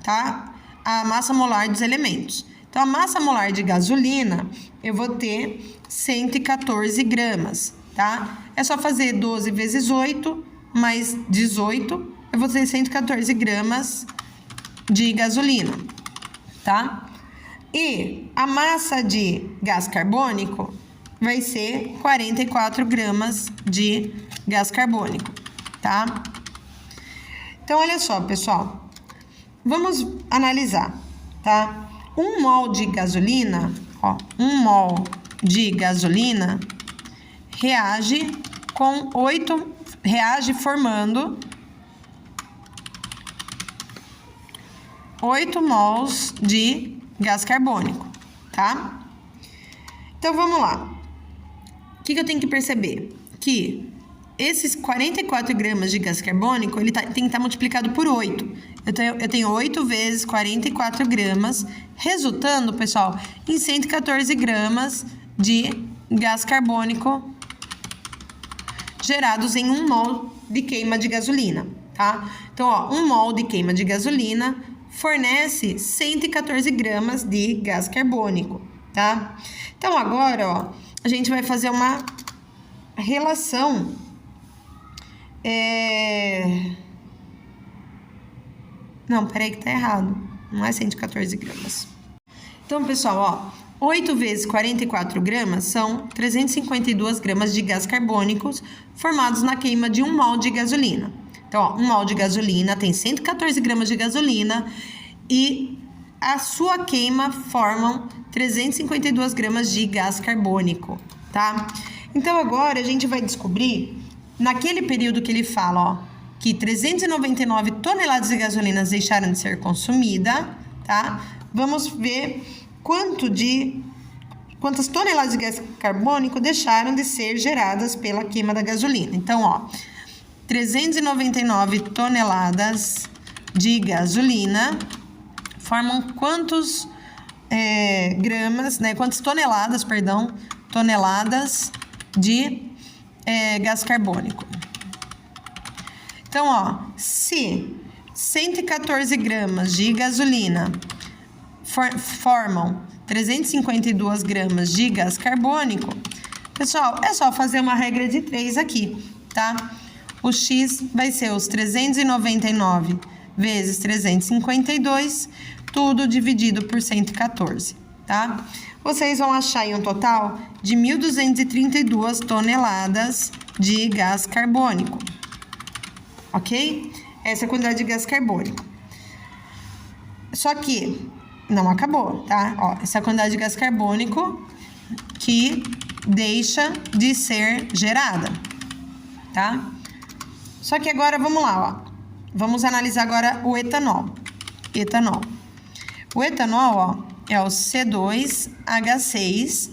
tá? A massa molar dos elementos. Então, a massa molar de gasolina, eu vou ter 114 gramas, tá? É só fazer 12 vezes 8, mais 18, eu vou ter 114 gramas de gasolina, tá? E a massa de gás carbônico vai ser 44 gramas de gás carbônico, tá? Então, olha só, pessoal. Vamos analisar, tá? 1 mol de gasolina, ó, 1 mol de gasolina reage formando 8 mols de gás carbônico, tá? Então, vamos lá. O que eu tenho que perceber? Que esses 44 gramas de gás carbônico, ele tem que estar multiplicado por 8. Eu tenho 8 vezes 44 gramas, resultando, pessoal, em 114 gramas de gás carbônico gerados em 1 mol de queima de gasolina, tá? Então, ó, 1 mol de queima de gasolina fornece 114 gramas de gás carbônico, tá? Então, agora, ó, a gente vai fazer uma relação... Não, peraí que tá errado. Não é 114 gramas. Então, pessoal, ó, 8 vezes 44 gramas são 352 gramas de gás carbônicos formados na queima de 1 mol de gasolina. Então, ó, 1 mol de gasolina tem 114 gramas de gasolina e a sua queima formam 352 gramas de gás carbônico, tá? Então, agora a gente vai descobrir, naquele período que ele fala, ó, que 399 toneladas de gasolina deixaram de ser consumida, tá? Vamos ver quantas toneladas de gás carbônico deixaram de ser geradas pela queima da gasolina. Então, ó, 399 toneladas de gasolina formam quantos gramas, né? Quantas toneladas, perdão, toneladas de gás carbônico. Então, ó, se 114 gramas de gasolina formam 352 gramas de gás carbônico, pessoal, é só fazer uma regra de 3 aqui, tá? O X vai ser os 399 vezes 352, tudo dividido por 114, tá? Vocês vão achar aí um total de 1.232 toneladas de gás carbônico, ok? Essa é a quantidade de gás carbônico. Só que não acabou, tá? Ó, essa é a quantidade de gás carbônico que deixa de ser gerada, tá? Só que agora, vamos lá, ó. Vamos analisar agora o etanol. O etanol, ó, é o C2H6,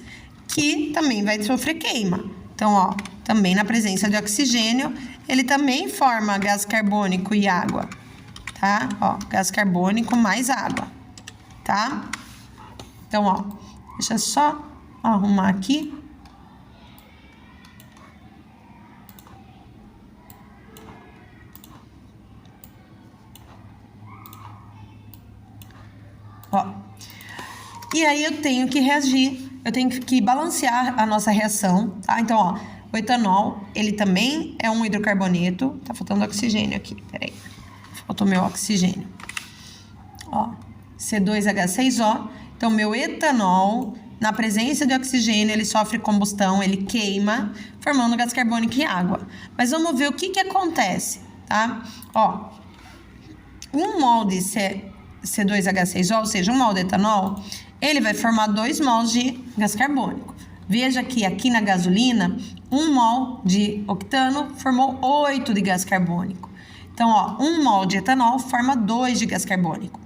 que também vai sofrer queima. Então, ó, também na presença de oxigênio, ele também forma gás carbônico e água, tá? Ó, gás carbônico mais água, tá? Então, ó, deixa eu só arrumar aqui. Ó. E aí eu tenho que reagir, eu tenho que balancear a nossa reação, tá? Então, ó, o etanol, ele também é um hidrocarboneto. Tá faltando oxigênio aqui, peraí. Faltou meu oxigênio. Ó, C2H6O. Então, meu etanol, na presença de oxigênio, ele sofre combustão, ele queima, formando gás carbônico e água. Mas vamos ver o que acontece, tá? Ó, um mol de C2H6O, ou seja, um mol de etanol, ele vai formar 2 mols de gás carbônico. Veja que aqui na gasolina, 1 mol de octano formou 8 de gás carbônico. Então, ó, 1 mol de etanol forma 2 de gás carbônico.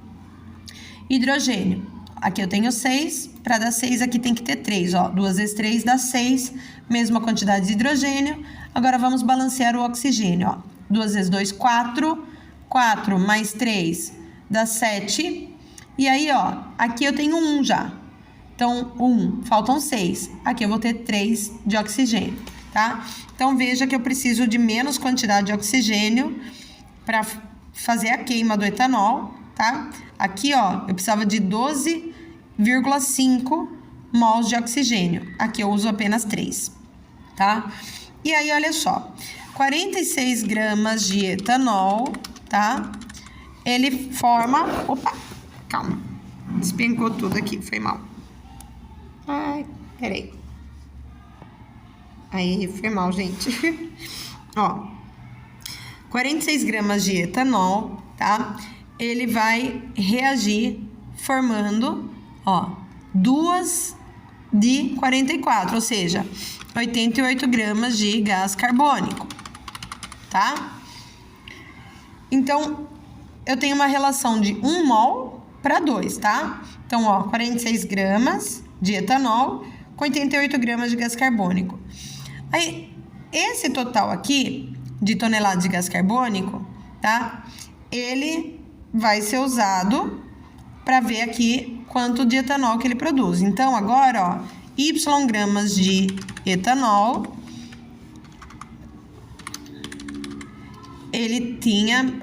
Hidrogênio. Aqui eu tenho 6, para dar 6 aqui tem que ter 3, ó. 2 vezes 3 dá 6, mesma quantidade de hidrogênio. Agora vamos balancear o oxigênio, ó. 2 vezes 2, 4. 4 mais 3 dá 7. E aí, ó, aqui eu tenho 1 já. Então, 1, faltam 6. Aqui eu vou ter 3 de oxigênio, tá? Então, veja que eu preciso de menos quantidade de oxigênio para fazer a queima do etanol, tá? Aqui, ó, eu precisava de 12,5 mols de oxigênio. Aqui eu uso apenas 3, tá? E aí, olha só, 46 gramas de etanol, tá? Ele forma... Opa, calma. Despencou tudo aqui, foi mal. Ai, peraí. Aí, foi mal, gente. Ó, 46 gramas de etanol, tá? Ele vai reagir formando, ó, 2 de 44, ou seja, 88 gramas de gás carbônico, tá? Então, eu tenho uma relação de 1 mol para 2, tá? Então, ó, 46 gramas de etanol com 88 gramas de gás carbônico. Aí, esse total aqui de toneladas de gás carbônico, tá? Ele vai ser usado para ver aqui quanto de etanol que ele produz. Então, agora, ó, Y gramas de etanol, ele tinha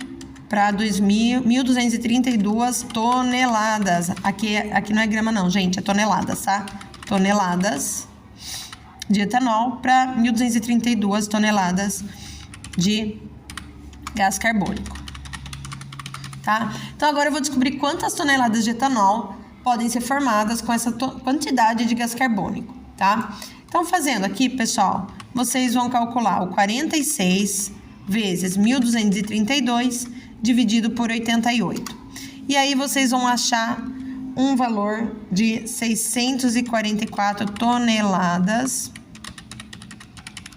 para 1.232 toneladas. Aqui não é grama não, gente, é toneladas, tá? Toneladas de etanol para 1.232 toneladas de gás carbônico, tá? Então, agora eu vou descobrir quantas toneladas de etanol podem ser formadas com essa quantidade de gás carbônico, tá? Então, fazendo aqui, pessoal, vocês vão calcular o 46 vezes 1.232 dividido por 88. E aí, vocês vão achar um valor de 644 toneladas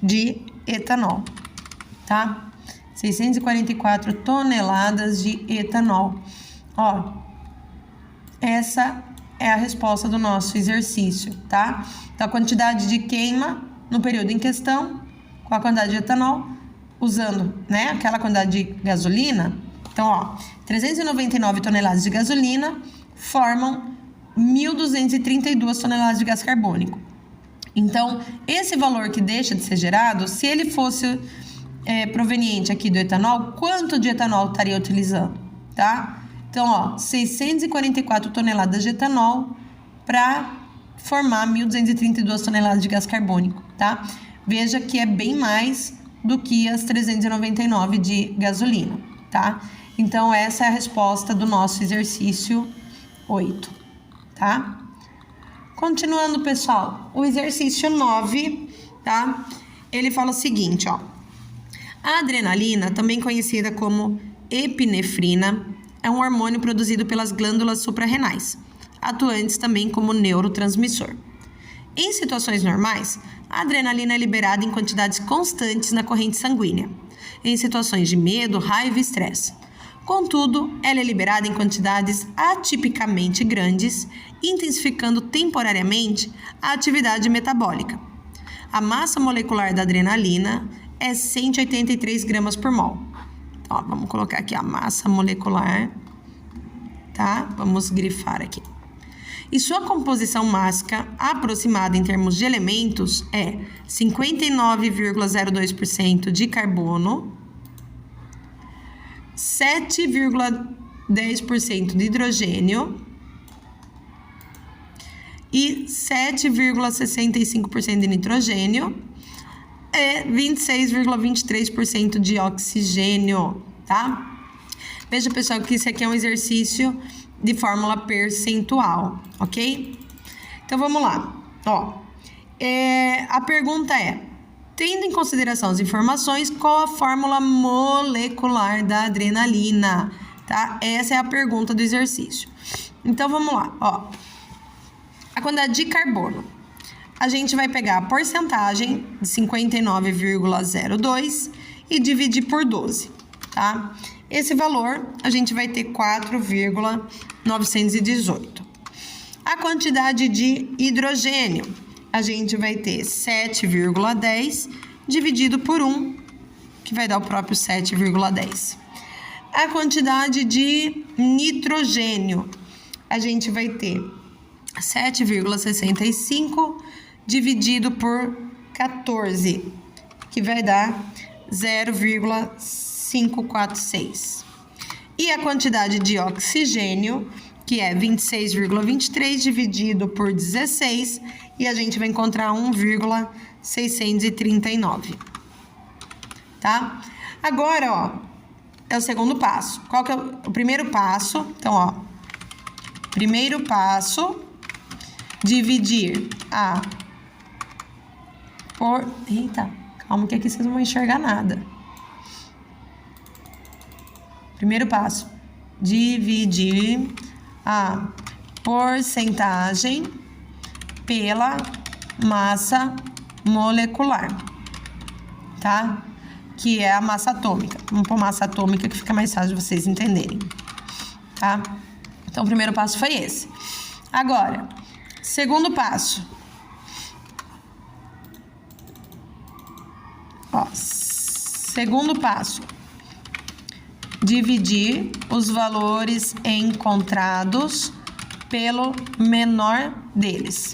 de etanol, tá? 644 toneladas de etanol. Ó, essa é a resposta do nosso exercício, tá? Então, a quantidade de queima no período em questão, com a quantidade de etanol, usando, né, aquela quantidade de gasolina. Então, ó, 399 toneladas de gasolina formam 1.232 toneladas de gás carbônico. Então, esse valor que deixa de ser gerado, se ele fosse proveniente aqui do etanol, quanto de etanol estaria utilizando, tá? Então, ó, 644 toneladas de etanol para formar 1.232 toneladas de gás carbônico, tá? Veja que é bem mais do que as 399 de gasolina, tá? Então, essa é a resposta do nosso exercício 8, tá? Continuando, pessoal, o exercício 9, tá? Ele fala o seguinte, ó. A adrenalina, também conhecida como epinefrina, é um hormônio produzido pelas glândulas suprarrenais, atuantes também como neurotransmissor. Em situações normais, a adrenalina é liberada em quantidades constantes na corrente sanguínea, em situações de medo, raiva e estresse. Contudo, ela é liberada em quantidades atipicamente grandes, intensificando temporariamente a atividade metabólica. A massa molecular da adrenalina é 183 gramas por mol. Ó, vamos colocar aqui a massa molecular, tá? Vamos grifar aqui. E sua composição mássica aproximada em termos de elementos é 59,02% de carbono, 7,10% de hidrogênio e 7,65% de nitrogênio e 26,23% de oxigênio, tá? Veja, pessoal, que isso aqui é um exercício de fórmula percentual, ok? Então, vamos lá. Ó, a pergunta é: tendo em consideração as informações, qual a fórmula molecular da adrenalina? Tá? Essa é a pergunta do exercício. Então, vamos lá. Ó, a quantidade de carbono. A gente vai pegar a porcentagem de 59,02 e dividir por 12, tá? Esse valor, a gente vai ter 4,918. A quantidade de hidrogênio, a gente vai ter 7,10 dividido por 1, que vai dar o próprio 7,10. A quantidade de nitrogênio, a gente vai ter 7,65 dividido por 14, que vai dar 0,546. E a quantidade de oxigênio, que é 26,23 dividido por 16, e a gente vai encontrar 1,639, tá? Agora, ó, é o segundo passo. Qual que é o primeiro passo? Então, ó, primeiro passo, dividir a por... Eita, calma que aqui vocês não vão enxergar nada. Primeiro passo, dividir a porcentagem pela massa molecular, tá? Que é a massa atômica. Vamos pôr massa atômica que fica mais fácil de vocês entenderem, tá? Então, o primeiro passo foi esse. Agora, segundo passo. Ó, segundo passo. Dividir os valores encontrados pelo menor deles.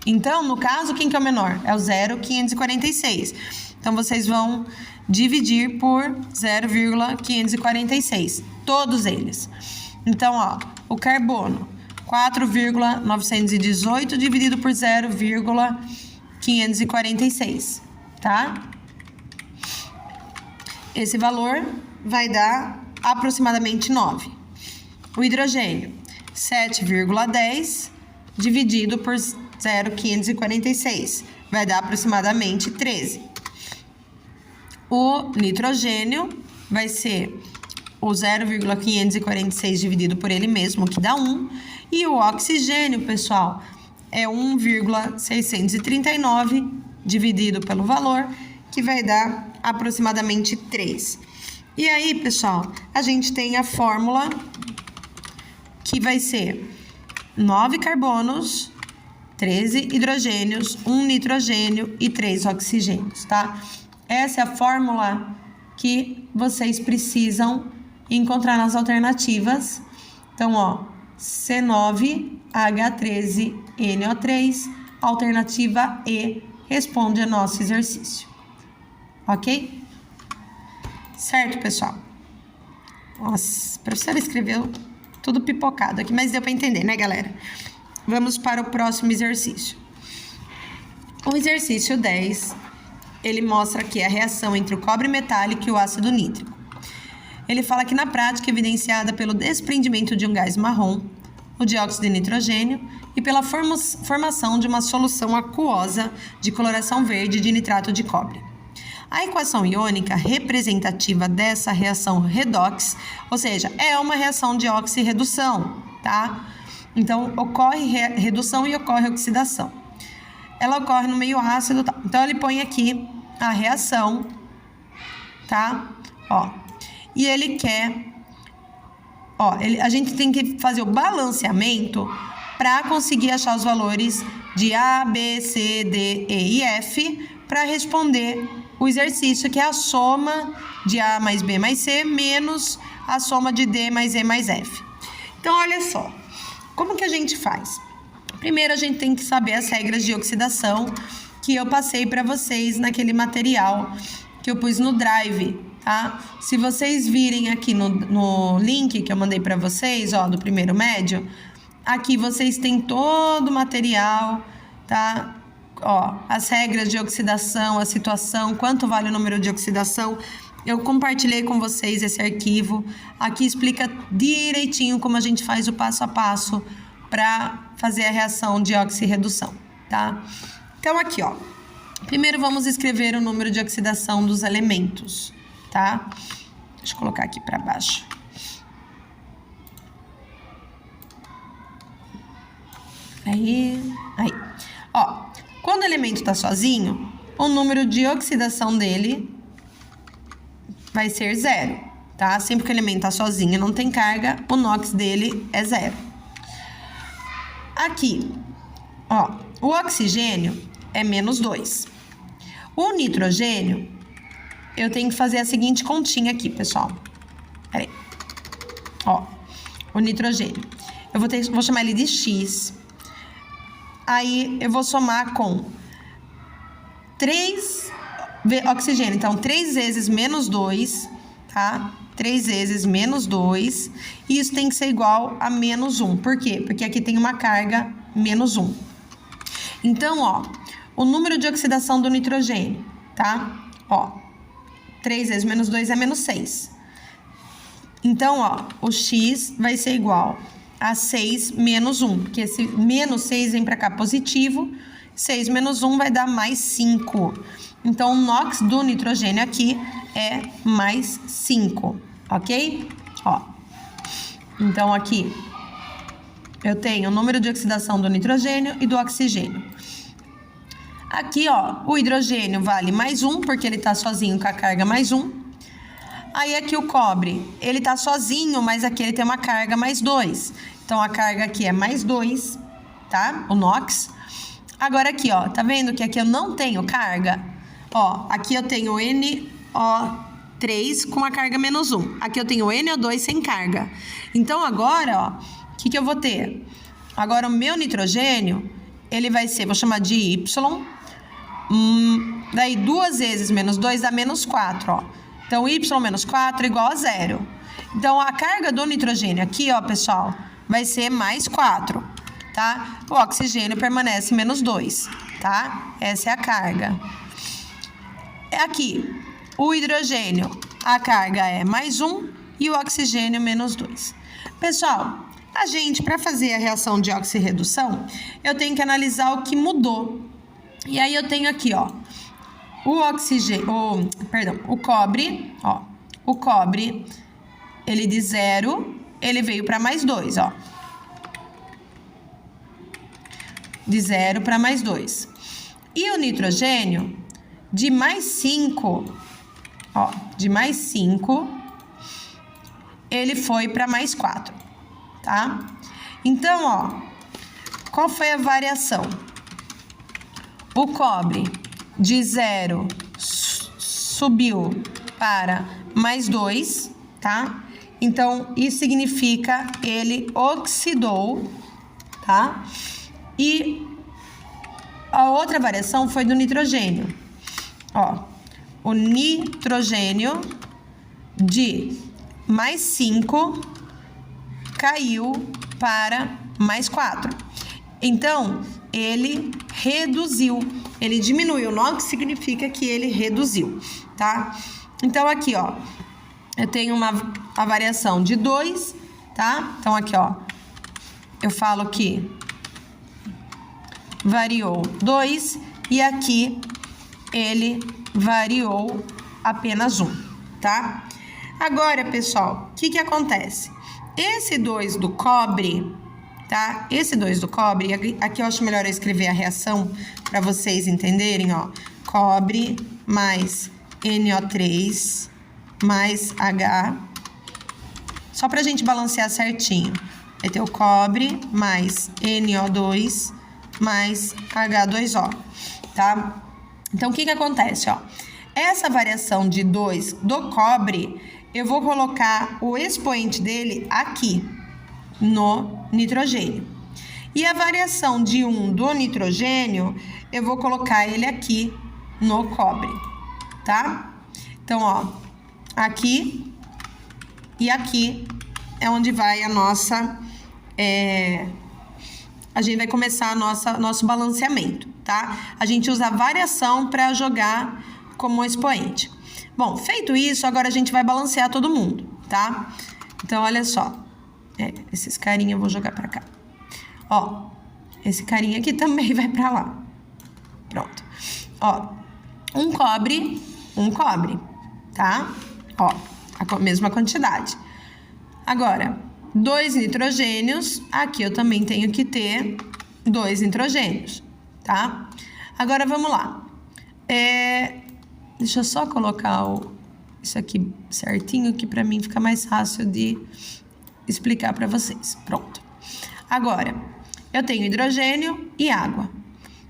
Então, no caso, quem que é o menor? É o 0,546. Então, vocês vão dividir por 0,546. Todos eles. Então, ó, o carbono, 4,918 dividido por 0,546, tá? Esse valor vai dar aproximadamente 9. O hidrogênio, 7,10 dividido por 0,546, vai dar aproximadamente 13. O nitrogênio vai ser o 0,546 dividido por ele mesmo, que dá 1. E o oxigênio, pessoal, é 1,639 dividido pelo valor, que vai dar aproximadamente 3. E aí, pessoal, a gente tem a fórmula que vai ser 9 carbonos, 13 hidrogênios, 1 nitrogênio e 3 oxigênios, tá? Essa é a fórmula que vocês precisam encontrar nas alternativas. Então, ó, C9H13NO3 Alternativa E responde ao nosso exercício. Ok? Certo, pessoal? Nossa, a professora escreveu tudo pipocado aqui, mas deu para entender, né, galera? Vamos para o próximo exercício. O exercício 10, ele mostra aqui a reação entre o cobre metálico e o ácido nítrico. Ele fala que na prática evidenciada pelo desprendimento de um gás marrom, o dióxido de nitrogênio, e pela formação de uma solução aquosa de coloração verde de nitrato de cobre. A equação iônica representativa dessa reação redox, ou seja, é uma reação de oxirredução, tá? Então, ocorre redução e ocorre oxidação. Ela ocorre no meio ácido, tá? Então, ele põe aqui a reação, tá? Ó, e ele quer... Ó, a gente tem que fazer o balanceamento para conseguir achar os valores de A, B, C, D, E e F para responder o exercício, que é a soma de A mais B mais C menos a soma de D mais E mais F. Então, olha só, como que a gente faz? Primeiro, a gente tem que saber as regras de oxidação que eu passei para vocês naquele material que eu pus no Drive, tá? Se vocês virem aqui no link que eu mandei para vocês, ó, do primeiro médio, aqui vocês têm todo o material, tá? Ó, as regras de oxidação, a situação, quanto vale o número de oxidação. Eu compartilhei com vocês esse arquivo. Aqui explica direitinho como a gente faz o passo a passo para fazer a reação de oxirredução, tá? Então, aqui, ó. Primeiro, vamos escrever o número de oxidação dos elementos, tá? Deixa eu colocar aqui para baixo. Aí. Ó, quando o elemento está sozinho, o número de oxidação dele vai ser 0, tá? Sempre que o elemento está sozinho, não tem carga, o NOx dele é 0. Aqui, ó, o oxigênio é menos 2. O nitrogênio, eu tenho que fazer a seguinte continha aqui, pessoal. Peraí. Ó, o nitrogênio. Eu vou chamar ele de X. Aí, eu vou somar com 3 oxigênio. Então, 3 vezes menos 2, tá? 3 vezes menos 2. E isso tem que ser igual a menos 1. Por quê? Porque aqui tem uma carga menos 1. Então, ó, o número de oxidação do nitrogênio, tá? Ó, 3 vezes menos 2 é menos 6. Então, ó, o X vai ser igual a 6 menos 1, porque esse menos 6 vem para cá positivo, 6 menos 1 vai dar mais 5. Então, o NOx do nitrogênio aqui é mais 5, ok? Ó, então aqui eu tenho o número de oxidação do nitrogênio e do oxigênio. Aqui, ó, o hidrogênio vale mais 1, porque ele tá sozinho com a carga mais 1. Aí aqui o cobre, ele tá sozinho, mas aqui ele tem uma carga mais 2. Então, a carga aqui é mais 2, tá? O NOx. Agora aqui, ó, tá vendo que aqui eu não tenho carga? Ó, aqui eu tenho NO3 com a carga menos 1. Aqui eu tenho NO2 sem carga. Então, agora, ó, o que eu vou ter? Agora, o meu nitrogênio, ele vai ser, vou chamar de Y. Daí, 2 vezes menos 2 dá menos 4, ó. Então, Y menos 4 igual a 0. Então, a carga do nitrogênio aqui, ó, pessoal, vai ser mais 4, tá? O oxigênio permanece menos 2, tá? Essa é a carga. Aqui, o hidrogênio, a carga é mais 1 e o oxigênio menos 2. Pessoal, a gente, para fazer a reação de oxirredução, eu tenho que analisar o que mudou. E aí, eu tenho aqui, ó, o cobre, ó, o cobre, ele de 0, ele veio para mais 2, ó. De 0 para mais 2. E o nitrogênio, de mais 5, ó, de mais 5, ele foi para mais 4, tá? Então, ó, qual foi a variação? O cobre de 0 subiu para mais 2, tá? Então, isso significa ele oxidou, tá? E A outra variação foi do nitrogênio. Ó, o nitrogênio de mais 5 caiu para mais 4. Então, ele reduziu, ele diminuiu, não que significa que ele reduziu, tá? Então, aqui, ó, eu tenho a variação de 2, tá? Então, aqui, ó, eu falo que variou 2 e aqui ele variou apenas 1, tá? Agora, pessoal, o que acontece? Esse 2 do cobre, tá? Esse 2 do cobre, aqui eu acho melhor eu escrever a reação para vocês entenderem, ó. Cobre mais NO3 mais H, só pra gente balancear certinho. Vai ter o cobre mais NO2 mais H2O, tá? Então, o que acontece, ó? Essa variação de 2 do cobre, eu vou colocar o expoente dele aqui, no nitrogênio. E a variação de 1 do nitrogênio, eu vou colocar ele aqui no cobre, tá? Então, ó, aqui e aqui é onde vai a nossa... a gente vai começar nosso balanceamento, tá? A gente usa a variação para jogar como expoente. Bom, feito isso, agora a gente vai balancear todo mundo, tá? Então, olha só. Esses carinha eu vou jogar pra cá. Ó, esse carinha aqui também vai pra lá. Pronto. Ó, um cobre, tá? Ó, a mesma quantidade. Agora, 2 nitrogênios, aqui eu também tenho que ter 2 nitrogênios, tá? Agora, vamos lá. Deixa eu só colocar isso aqui certinho, que pra mim fica mais fácil de explicar para vocês. Pronto. Agora, eu tenho hidrogênio e água.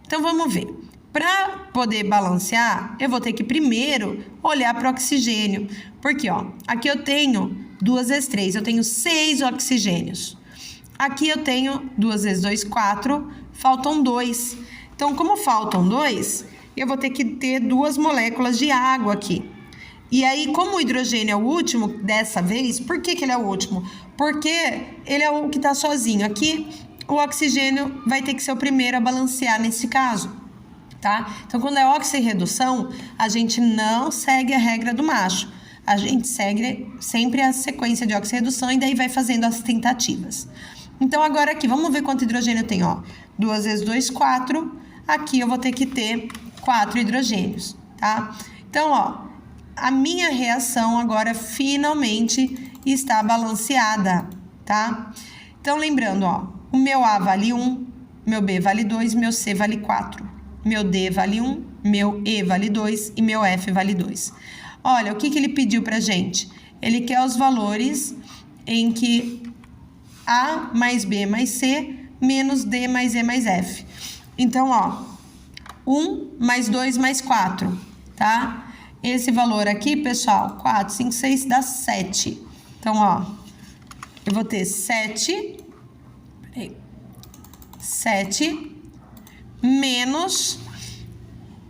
Então, vamos ver. Para poder balancear, eu vou ter que primeiro olhar para o oxigênio. Porque, ó, aqui eu tenho 2 vezes 3, eu tenho 6 oxigênios. Aqui eu tenho 2 vezes 2, 4, faltam 2. Então, como faltam 2, eu vou ter que ter 2 moléculas de água aqui. E aí, como o hidrogênio é o último dessa vez, por que ele é o último? Porque ele é o que está sozinho. Aqui, o oxigênio vai ter que ser o primeiro a balancear nesse caso, tá? Então, quando é oxirredução, a gente não segue a regra do macho. A gente segue sempre a sequência de oxirredução e daí vai fazendo as tentativas. Então, agora aqui, vamos ver quanto hidrogênio tem, ó. 2 vezes 2, 4. Aqui eu vou ter que ter 4 hidrogênios, tá? Então, ó, a minha reação agora finalmente está balanceada, tá? Então, lembrando, ó, o meu A vale 1, meu B vale 2, meu C vale 4, meu D vale 1, meu E vale 2 e meu F vale 2. Olha, o que ele pediu pra gente? Ele quer os valores em que A mais B mais C menos D mais E mais F. Então, ó, 1 mais 2 mais 4, tá? Esse valor aqui, pessoal, 4, 5, 6 dá 7. Então, ó, eu vou ter 7 menos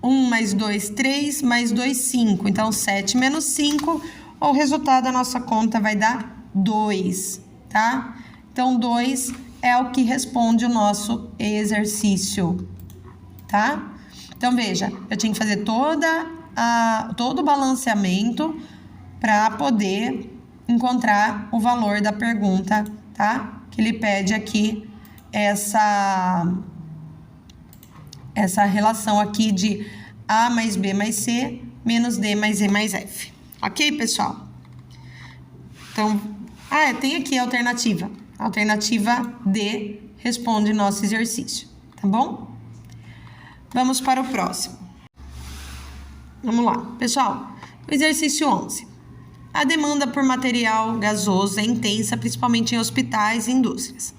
1 mais 2, 3, mais 2, 5. Então, 7 menos 5, o resultado da nossa conta vai dar 2, tá? Então, 2 é o que responde o nosso exercício, tá? Então, veja, eu tinha que fazer todo o balanceamento para poder encontrar o valor da pergunta, tá? Que ele pede aqui essa relação aqui de A mais B mais C menos D mais E mais F. Ok, pessoal? Então, tem aqui a alternativa. A alternativa D responde nosso exercício, tá bom? Vamos para o próximo. Vamos lá. Pessoal, o exercício 11. A demanda por material gasoso é intensa, principalmente em hospitais e indústrias.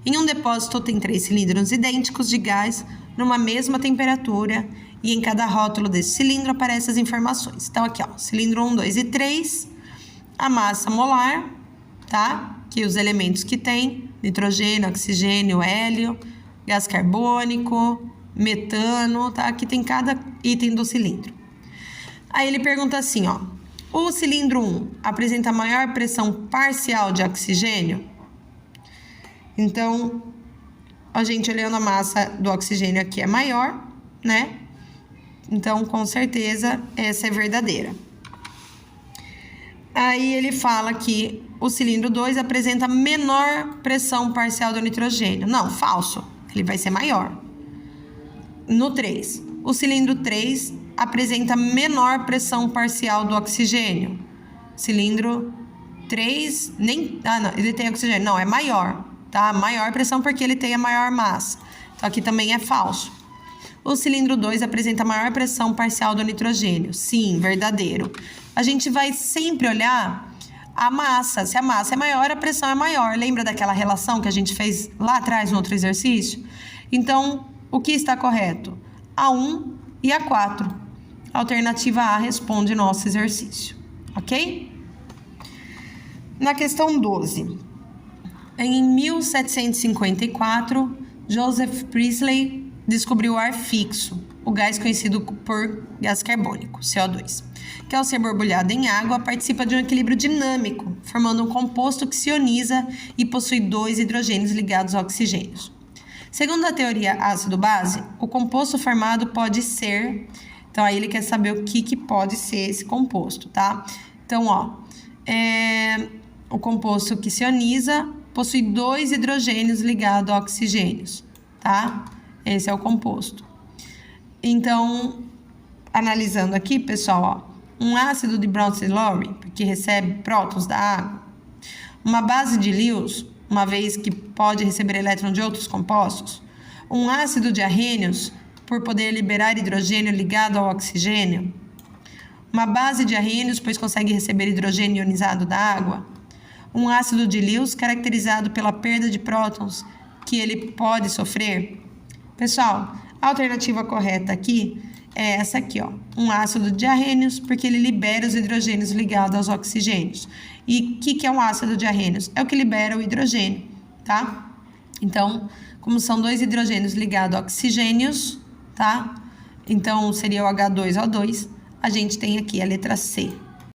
Em um depósito tem 3 cilindros idênticos de gás numa mesma temperatura e em cada rótulo desse cilindro aparecem as informações. Então, aqui, ó, cilindro 1, 2 e 3, a massa molar, tá? Que os elementos que tem, nitrogênio, oxigênio, hélio, gás carbônico, metano, tá? Aqui tem cada item do cilindro. Aí ele pergunta assim, ó. O cilindro 1 apresenta maior pressão parcial de oxigênio? Então, a gente olhando a massa do oxigênio aqui é maior, né? Então, com certeza, essa é verdadeira. Aí ele fala que o cilindro 2 apresenta menor pressão parcial do nitrogênio. Não, falso. Ele vai ser maior. No 3, o cilindro 3 apresenta menor pressão parcial do oxigênio. Cilindro 3, não, ele tem oxigênio. Não, é maior, tá? Maior pressão porque ele tem a maior massa. Então, aqui também é falso. O cilindro 2 apresenta maior pressão parcial do nitrogênio. Sim, verdadeiro. A gente vai sempre olhar a massa. Se a massa é maior, a pressão é maior. Lembra daquela relação que a gente fez lá atrás no outro exercício? Então, o que está correto? A 1 e a 4. A alternativa A responde nosso exercício, ok? Na questão 12. Em 1754, Joseph Priestley descobriu o ar fixo, o gás conhecido por gás carbônico, CO2, que ao ser borbulhado em água participa de um equilíbrio dinâmico, formando um composto que se ioniza e possui 2 hidrogênios ligados a oxigênios. Segundo a teoria ácido-base, o composto formado pode ser... Então, aí ele quer saber o que pode ser esse composto, tá? Então, ó, o composto que se ioniza possui 2 hidrogênios ligados a oxigênios, tá? Esse é o composto. Então, analisando aqui, pessoal, ó, um ácido de Bronsted-Lowry, que recebe prótons da água, uma base de Lewis, uma vez que pode receber elétrons de outros compostos, um ácido de arrênios, por poder liberar hidrogênio ligado ao oxigênio, uma base de arrênios, pois consegue receber hidrogênio ionizado da água, um ácido de Lewis caracterizado pela perda de prótons que ele pode sofrer. Pessoal, a alternativa correta aqui é essa aqui, ó, um ácido de arrênios, porque ele libera os hidrogênios ligados aos oxigênios. E o que é um ácido de arrênios? É o que libera o hidrogênio, tá? Então, como são 2 hidrogênios ligados a oxigênios, tá? Então, seria o H2O2. A gente tem aqui a letra C.